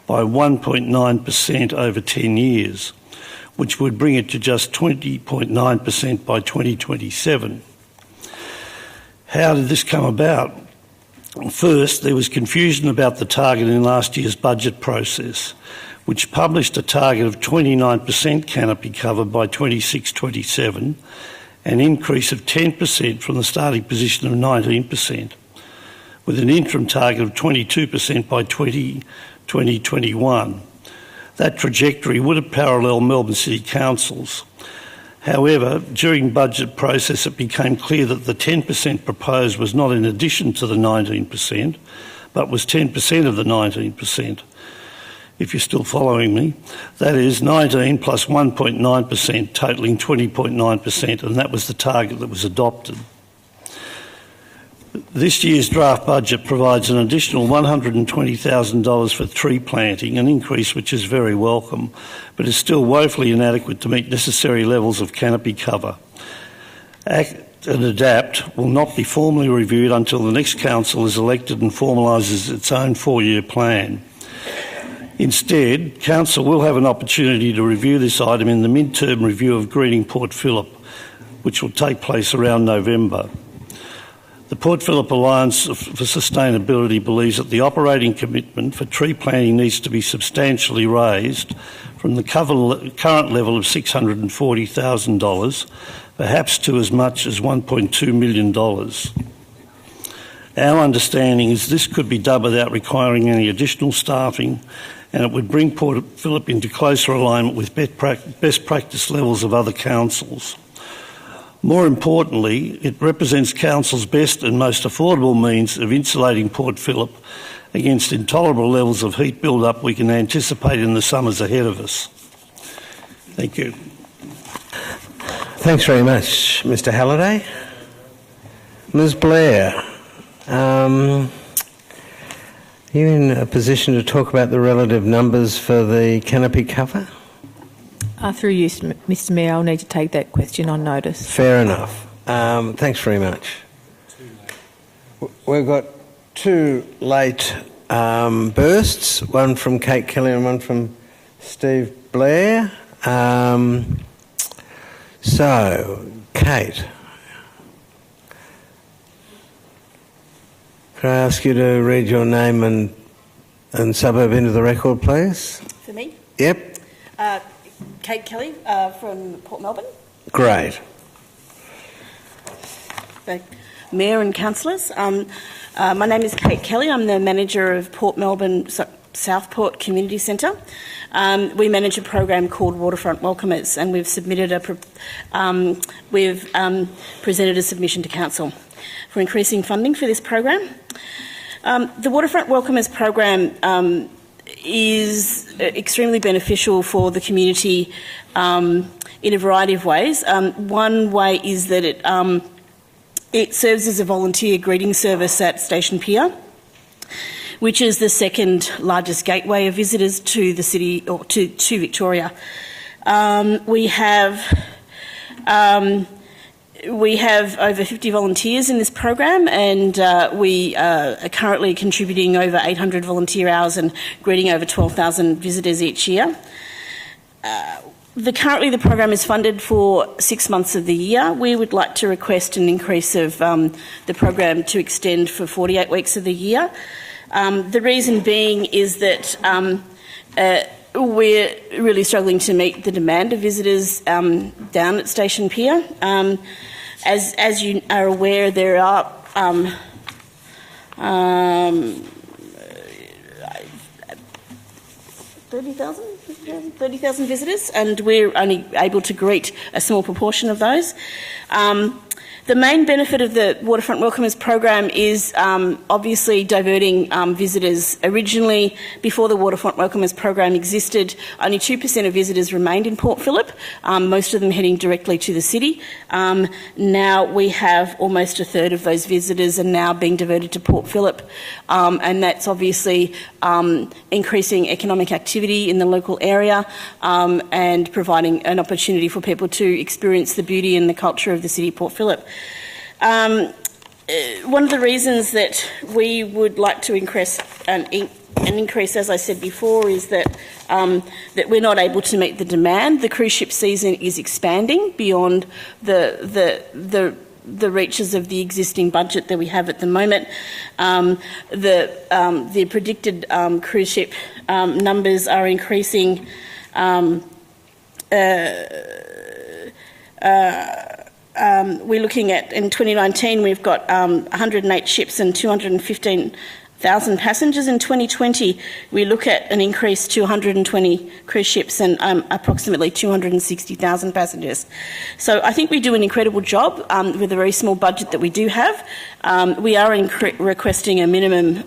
by 1.9% over 10 years, which would bring it to just 20.9% by 2027. How did this come about? First, there was confusion about the target in last year's budget process, which published a target of 29% canopy cover by 26-27, an increase of 10% from the starting position of 19%, with an interim target of 22% by 2021. That trajectory would have paralleled Melbourne City Council's. However, during budget process it became clear that the 10% proposed was not in addition to the 19%, but was 10% of the 19%. If you're still following me, that is 19 plus 1.9%, totalling 20.9%, and that was the target that was adopted. This year's draft budget provides an additional $120,000 for tree planting, an increase which is very welcome, but is still woefully inadequate to meet necessary levels of canopy cover. Act and Adapt will not be formally reviewed until the next council is elected and formalises its own 4-year plan. Instead, council will have an opportunity to review this item in the mid-term review of Greening Port Phillip, which will take place around November. The Port Phillip Alliance for Sustainability believes that the operating commitment for tree planting needs to be substantially raised from the current level of $640,000, perhaps to as much as $1.2 million. Our understanding is this could be done without requiring any additional staffing, and it would bring Port Phillip into closer alignment with best practice levels of other councils. More importantly, it represents council's best and most affordable means of insulating Port Phillip against intolerable levels of heat build-up we can anticipate in the summers ahead of us. Thank you. Thanks very much, Mr. Halliday. Ms. Blair, are you in a position to talk about the relative numbers for the canopy cover? Through you, Mr. Mayor, I'll need to take that question on notice. Fair enough. Thanks very much. We've got two late bursts, one from Kate Kelly and one from Steve Blair. So, Kate, could I ask you to read your name and suburb into the record, please? For me? Yep. Kate Kelly from Port Melbourne. Great. Mayor and councillors. My name is Kate Kelly. I'm the manager of Port Melbourne Southport Community Centre. We manage a program called Waterfront Welcomers, and we've submitted presented a submission to council for increasing funding for this program. The Waterfront Welcomers program is extremely beneficial for the community in a variety of ways. One way is that it serves as a volunteer greeting service at Station Pier, which is the second largest gateway of visitors to the city, or to Victoria. We have over 50 volunteers in this program, and we are currently contributing over 800 volunteer hours and greeting over 12,000 visitors each year. Currently the program is funded for 6 months of the year. We would like to request an increase of the program to extend for 48 weeks of the year. The reason being is that we're really struggling to meet the demand of visitors down at Station Pier. As you are aware, there are 30,000 visitors, and we're only able to greet a small proportion of those. The main benefit of the Waterfront Welcomers program is obviously diverting visitors. Originally, before the Waterfront Welcomers program existed, only 2% of visitors remained in Port Phillip, most of them heading directly to the city. Now we have almost a third of those visitors are now being diverted to Port Phillip, and that's obviously increasing economic activity in the local area and providing an opportunity for people to experience the beauty and the culture of the city of Port Phillip. One of the reasons that we would like to increase, as I said before, is that that we're not able to meet the demand. The cruise ship season is expanding beyond the reaches of the existing budget that we have at the moment. The predicted cruise ship numbers are increasing. We're looking at, in 2019, we've got 108 ships and 215,000 passengers. In 2020, we look at an increase to 120 cruise ships and approximately 260,000 passengers. So I think we do an incredible job with a very small budget that we do have. We are requesting a minimum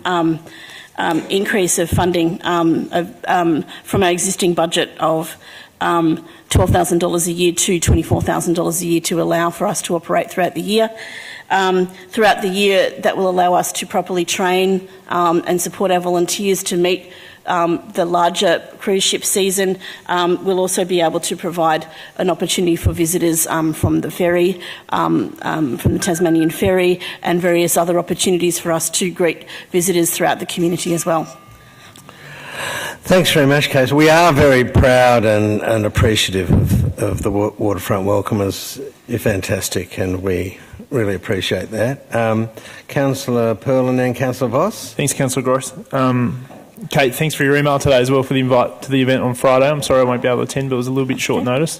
increase of funding from our existing budget of $12,000 a year to $24,000 a year to allow for us to operate throughout the year. Throughout the year, that will allow us to properly train and support our volunteers to meet the larger cruise ship season. We'll also be able to provide an opportunity for visitors from the ferry, from the Tasmanian ferry, and various other opportunities for us to greet visitors throughout the community as well. Thanks very much, Kate. We are very proud and appreciative of the Waterfront Welcomers. You're fantastic, and we really appreciate that. Councillor Pearl and then Councillor Voss. Thanks, Councillor Gross. Kate, thanks for your email today as well for the invite to the event on Friday. I'm sorry I won't be able to attend, but it was a little bit short notice.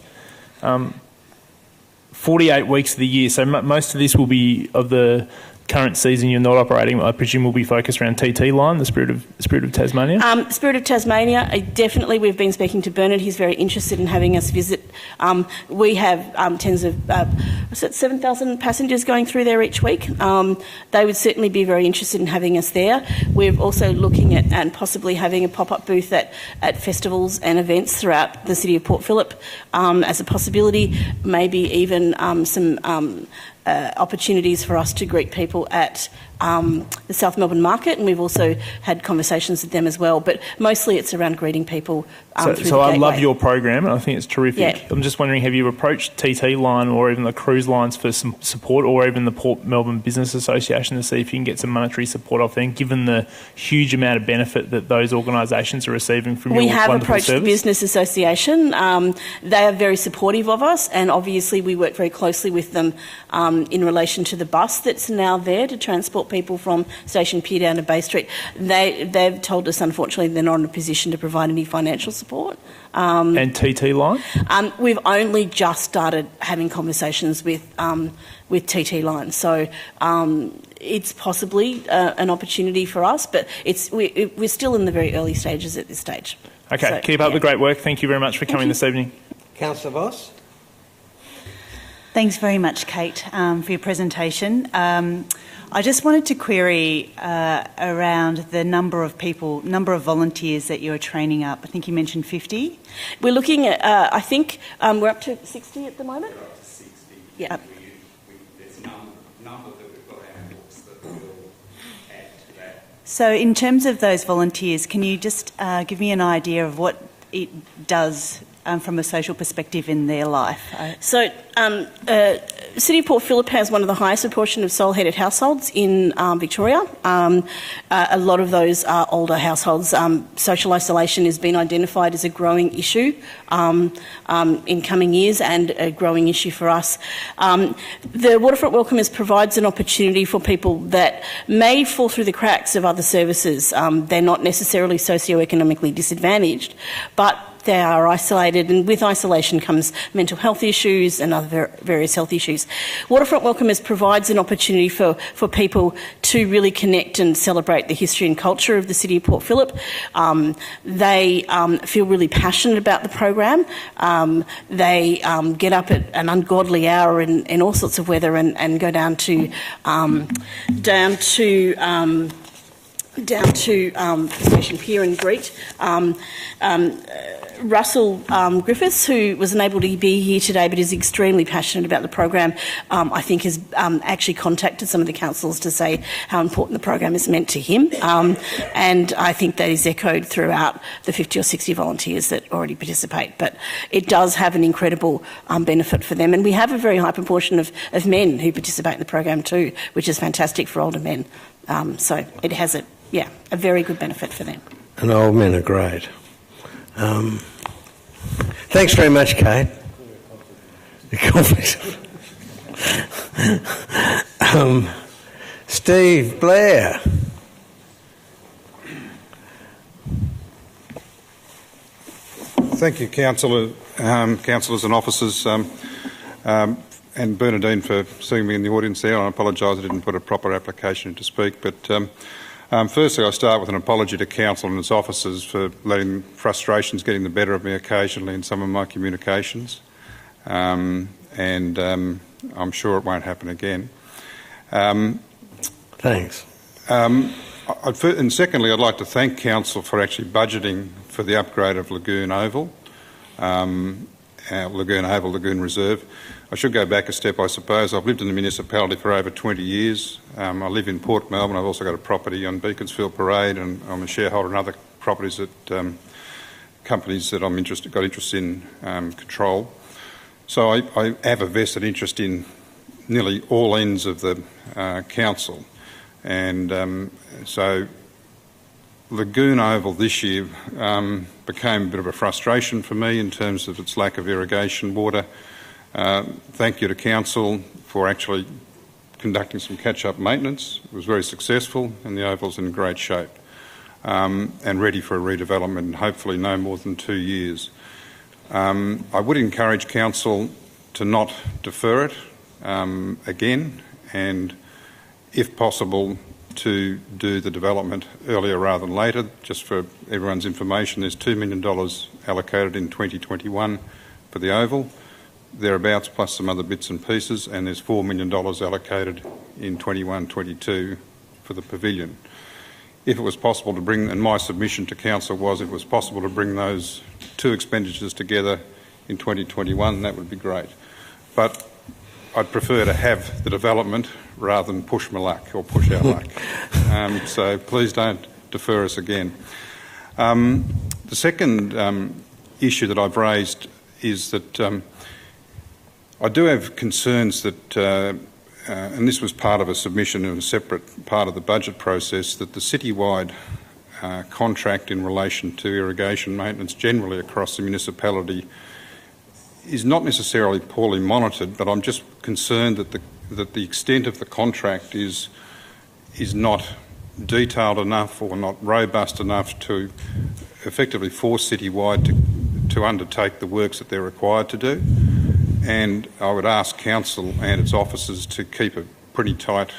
48 weeks of the year, so most of this will be of the current season you're not operating, I presume, will be focused around TT Line, the Spirit of Tasmania? Spirit of Tasmania, definitely. We've been speaking to Bernard. He's very interested in having us visit. We have tens of 7,000 passengers going through there each week. They would certainly be very interested in having us there. We're also looking at and possibly having a pop-up booth at festivals and events throughout the city of Port Phillip as a possibility, maybe even some opportunities for us to greet people at the South Melbourne market, and we've also had conversations with them as well. But mostly it's around greeting people through the So I gateway. love your program, and I think it's terrific. Yeah. I'm just wondering, have you approached TT Line or even the cruise lines for some support, or even the Port Melbourne Business Association to see if you can get some monetary support off them, given the huge amount of benefit that those organisations are receiving from your We have wonderful approached service? the Business Association. They are very supportive of us, and obviously we work very closely with them in relation to the bus that's now there to transport people from Station Pier down to Bay Street. They've told us, unfortunately, they're not in a position to provide any financial support. And TT Line? We've only just started having conversations with TT Line, so it's possibly an opportunity for us, but we're still in the very early stages at this stage. Okay, So, keep up the great work. Thank you very much for coming this evening. Councillor Voss. Thanks very much, Kate, for your presentation. I just wanted to query around the number of volunteers that you're training up. I think you mentioned 50. We're looking at, I think we're up to 60 at the moment. We're up to 60. Yeah. There's a number that we've got our books that will add to that. So in terms of those volunteers, can you just give me an idea of what it does from a social perspective in their life? So, City of Port Phillip has one of the highest proportion of sole-headed households in Victoria. A lot of those are older households. Social isolation has been identified as a growing issue in coming years, and a growing issue for us. The Waterfront Welcomers provides an opportunity for people that may fall through the cracks of other services. They're not necessarily socioeconomically disadvantaged, but they are isolated, and with isolation comes mental health issues and other various health issues. Waterfront Welcomers provides an opportunity for people to really connect and celebrate the history and culture of the City of Port Phillip. They feel really passionate about the program. They get up at an ungodly hour in all sorts of weather and go down to Station Pier and greet. Russell Griffiths, who was unable to be here today but is extremely passionate about the program, I think has actually contacted some of the councillors to say how important the program is meant to him, and I think that is echoed throughout the 50 or 60 volunteers that already participate. But it does have an incredible benefit for them, and we have a very high proportion of men who participate in the program too, which is fantastic for older men. So it has a very good benefit for them. And old men are great. Thanks very much, Kate. Steve Blair. Thank you, councillors and officers, and Bernadine for seeing me in the audience there. I apologise I didn't put a proper application in to speak, but firstly I start with an apology to council and its officers for letting frustrations getting the better of me occasionally in some of my communications, and I'm sure it won't happen again. Thanks. And secondly, I'd like to thank council for actually budgeting for the upgrade of Lagoon Oval, Lagoon Reserve. I should go back a step, I suppose. I've lived in the municipality for over 20 years. I live in Port Melbourne. I've also got a property on Beaconsfield Parade, and I'm a shareholder in other properties that companies that I'm got interest in control. So I have a vested interest in nearly all ends of the council, and so Lagoon Oval this year became a bit of a frustration for me in terms of its lack of irrigation water. Thank you to council for actually conducting some catch-up maintenance. It was very successful, and the oval's in great shape and ready for a redevelopment in hopefully no more than 2 years. I would encourage council to not defer it again, and if possible to do the development earlier rather than later. Just for everyone's information, there's $2 million allocated in 2021 for the oval, thereabouts, plus some other bits and pieces, and there's $4 million allocated in 21-22 for the pavilion. If it was possible to bring, and my submission to council was, if it was possible to bring those two expenditures together in 2021, that would be great. But I'd prefer to have the development rather than push my luck or push our luck. So please don't defer us again. The second issue that I've raised is that I do have concerns that, and this was part of a submission in a separate part of the budget process, that the citywide contract in relation to irrigation maintenance generally across the municipality is not necessarily poorly monitored, but I'm just concerned that the extent of the contract is not detailed enough or not robust enough to effectively force Citywide to undertake the works that they're required to do. And I would ask Council and its officers to keep a pretty tight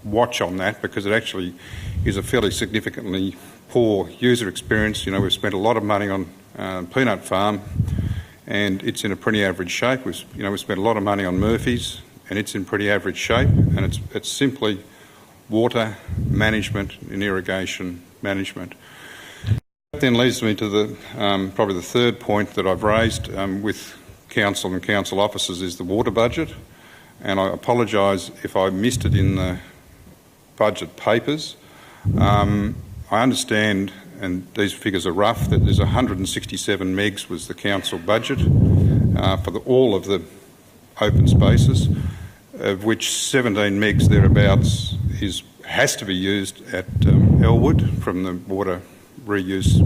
watch on that, because it actually is a fairly significantly poor user experience. You know, we've spent a lot of money on Peanut Farm, and it's in a pretty average shape. We've spent a lot of money on Murphy's, and it's in pretty average shape. And it's simply water management and irrigation management. That then leads me to the probably the third point that I've raised with Council and Council officers is the water budget. And I apologise if I missed it in the budget papers. I understand, and these figures are rough, that there's 167 megs was the council budget for all of the open spaces, of which 17 megs thereabouts has to be used at Elwood from the water reuse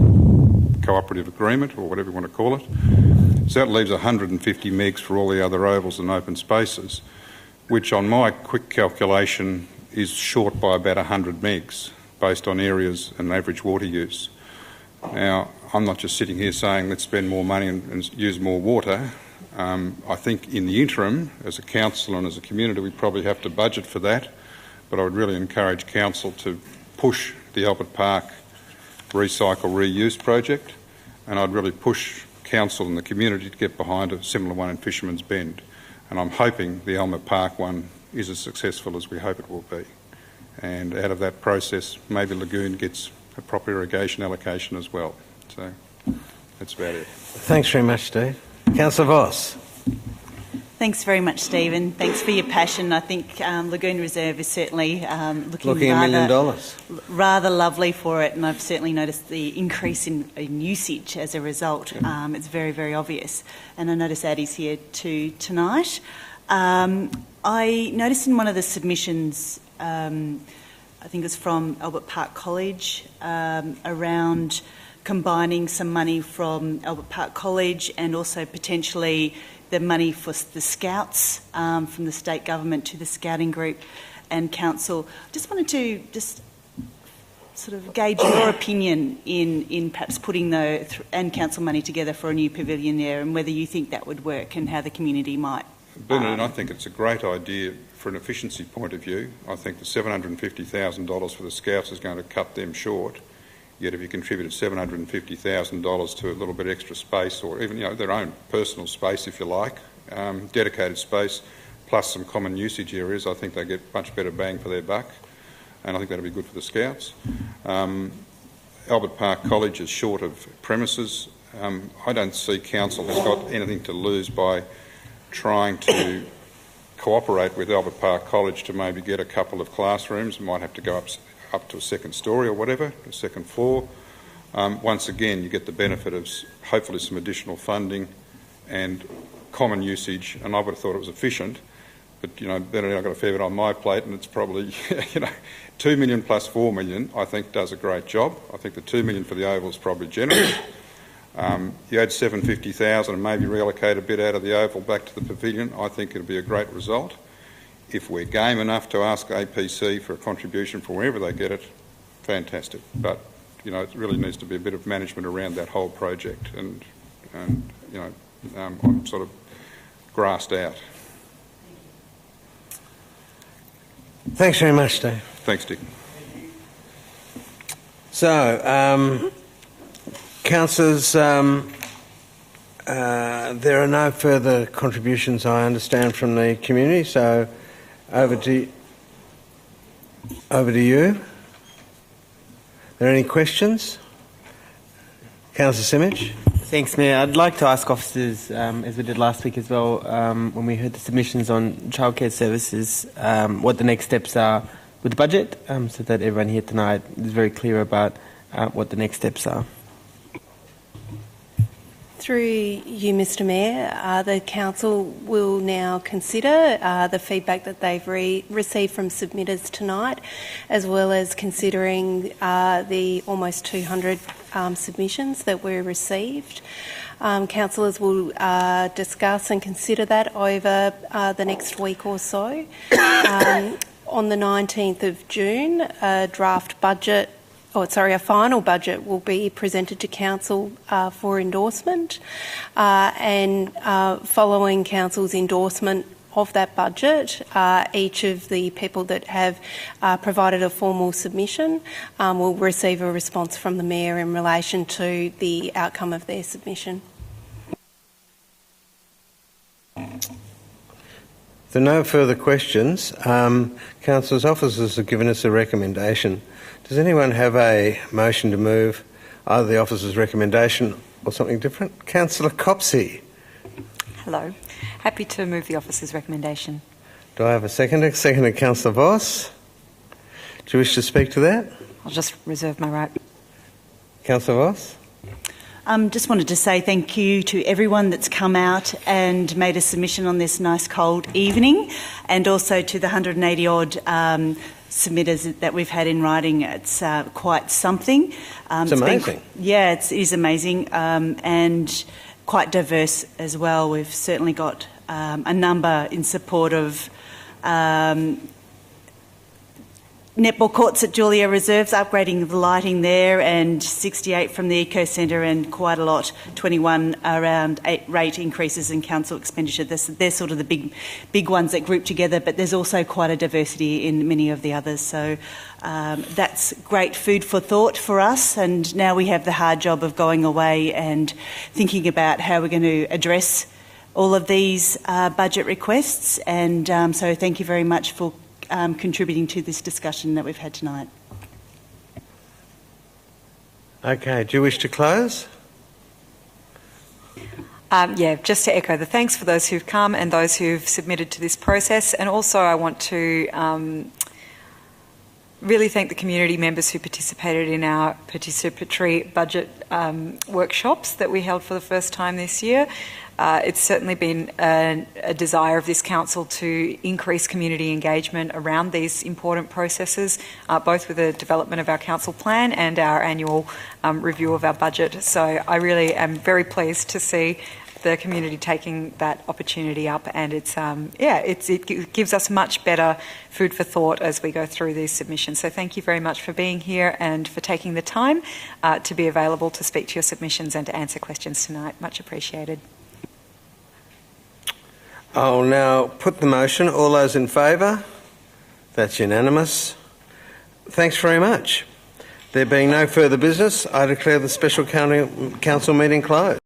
cooperative agreement, or whatever you want to call it. So that leaves 150 megs for all the other ovals and open spaces, which on my quick calculation is short by about 100 megs based on areas and average water use. Now, I'm not just sitting here saying let's spend more money and use more water. I think in the interim, as a council and as a community, we probably have to budget for that, but I would really encourage council to push the Albert Park recycle reuse project, and I'd really push council and the community to get behind a similar one in Fisherman's Bend. And I'm hoping the Albert Park one is as successful as we hope it will be. And out of that process, maybe Lagoon gets a proper irrigation allocation as well. So that's about it. Thanks very much, Steve. Councillor Voss. Thanks very much, Stephen. Thanks for your passion. I think Lagoon Reserve is certainly looking $1 million. Rather lovely for it, and I've certainly noticed the increase in usage as a result. It's very, very obvious. And I notice Addie's here too tonight. I noticed in one of the submissions, I think it was from Albert Park College, around combining some money from Albert Park College and also potentially the money for the Scouts from the state government to the Scouting Group and Council. Just wanted to sort of gauge your opinion in perhaps putting the and Council money together for a new pavilion there, and whether you think that would work and how the community might. Bernadette, I think it's a great idea for an efficiency point of view. I think the $750,000 for the Scouts is going to cut them short. Yet if you contributed $750,000 to a little bit extra space, or even their own personal space, if you like, dedicated space, plus some common usage areas, I think they get much better bang for their buck, and I think that'll be good for the Scouts. Albert Park College is short of premises. I don't see Council has got anything to lose by trying to cooperate with Albert Park College to maybe get a couple of classrooms. Might have to go up to a second story or whatever, a second floor. Once again, you get the benefit of hopefully some additional funding and common usage, and I would have thought it was efficient, but Bernadette, I've got a fair bit on my plate, and it's probably $2 million plus $4 million I think does a great job. I think the $2 million for the oval is probably generous. You add $750,000 and maybe reallocate a bit out of the oval back to the pavilion, I think it'll be a great result. If we're game enough to ask APC for a contribution from wherever they get it, fantastic. But it really needs to be a bit of management around that whole project, and I'm sort of grassed out. Thanks very much, Dave. Thanks, Dick. So, councillors, there are no further contributions, I understand, from the community. So, over to you. Are there any questions? Councillor Simic? Thanks, Mayor. I'd like to ask officers, as we did last week as well, when we heard the submissions on childcare services, what the next steps are with the budget, so that everyone here tonight is very clear about what the next steps are. Through you, Mr Mayor, the Council will now consider the feedback that they've received from submitters tonight, as well as considering the almost 200 submissions that were received. Councillors will discuss and consider that over the next week or so. On the 19th of June, a final budget will be presented to Council for endorsement, and following Council's endorsement of that budget, each of the people that have provided a formal submission will receive a response from the Mayor in relation to the outcome of their submission. If there are no further questions, Councillors' officers have given us a recommendation. Does anyone have a motion to move either the officer's recommendation or something different? Councillor Copsey. Hello. Happy to move the officer's recommendation. Do I have a seconder? Seconder, Councillor Voss. Do you wish to speak to that? I'll just reserve my right. Councillor Voss. Just wanted to say thank you to everyone that's come out and made a submission on this nice cold evening, and also to the 180-odd submitters that we've had in writing. It's quite something. It's amazing. It is amazing, and quite diverse as well. We've certainly got a number in support of netball courts at Julia Reserves, upgrading the lighting there, and 68 from the Eco Centre, and quite a lot, 21 around rate increases in council expenditure. They're sort of the big ones that group together, but there's also quite a diversity in many of the others. So that's great food for thought for us, and now we have the hard job of going away and thinking about how we're going to address all of these budget requests. And so thank you very much for contributing to this discussion that we've had tonight. Okay, do you wish to close? Just to echo the thanks for those who've come and those who've submitted to this process, and also I want to really thank the community members who participated in our participatory budget workshops that we held for the first time this year. It's certainly been a desire of this council to increase community engagement around these important processes, both with the development of our council plan and our annual review of our budget. So I really am very pleased to see the community taking that opportunity up, and it gives us much better food for thought as we go through these submissions. So thank you very much for being here and for taking the time to be available to speak to your submissions and to answer questions tonight. Much appreciated. I'll now put the motion. All those in favour? That's unanimous. Thanks very much. There being no further business, I declare the special council meeting closed.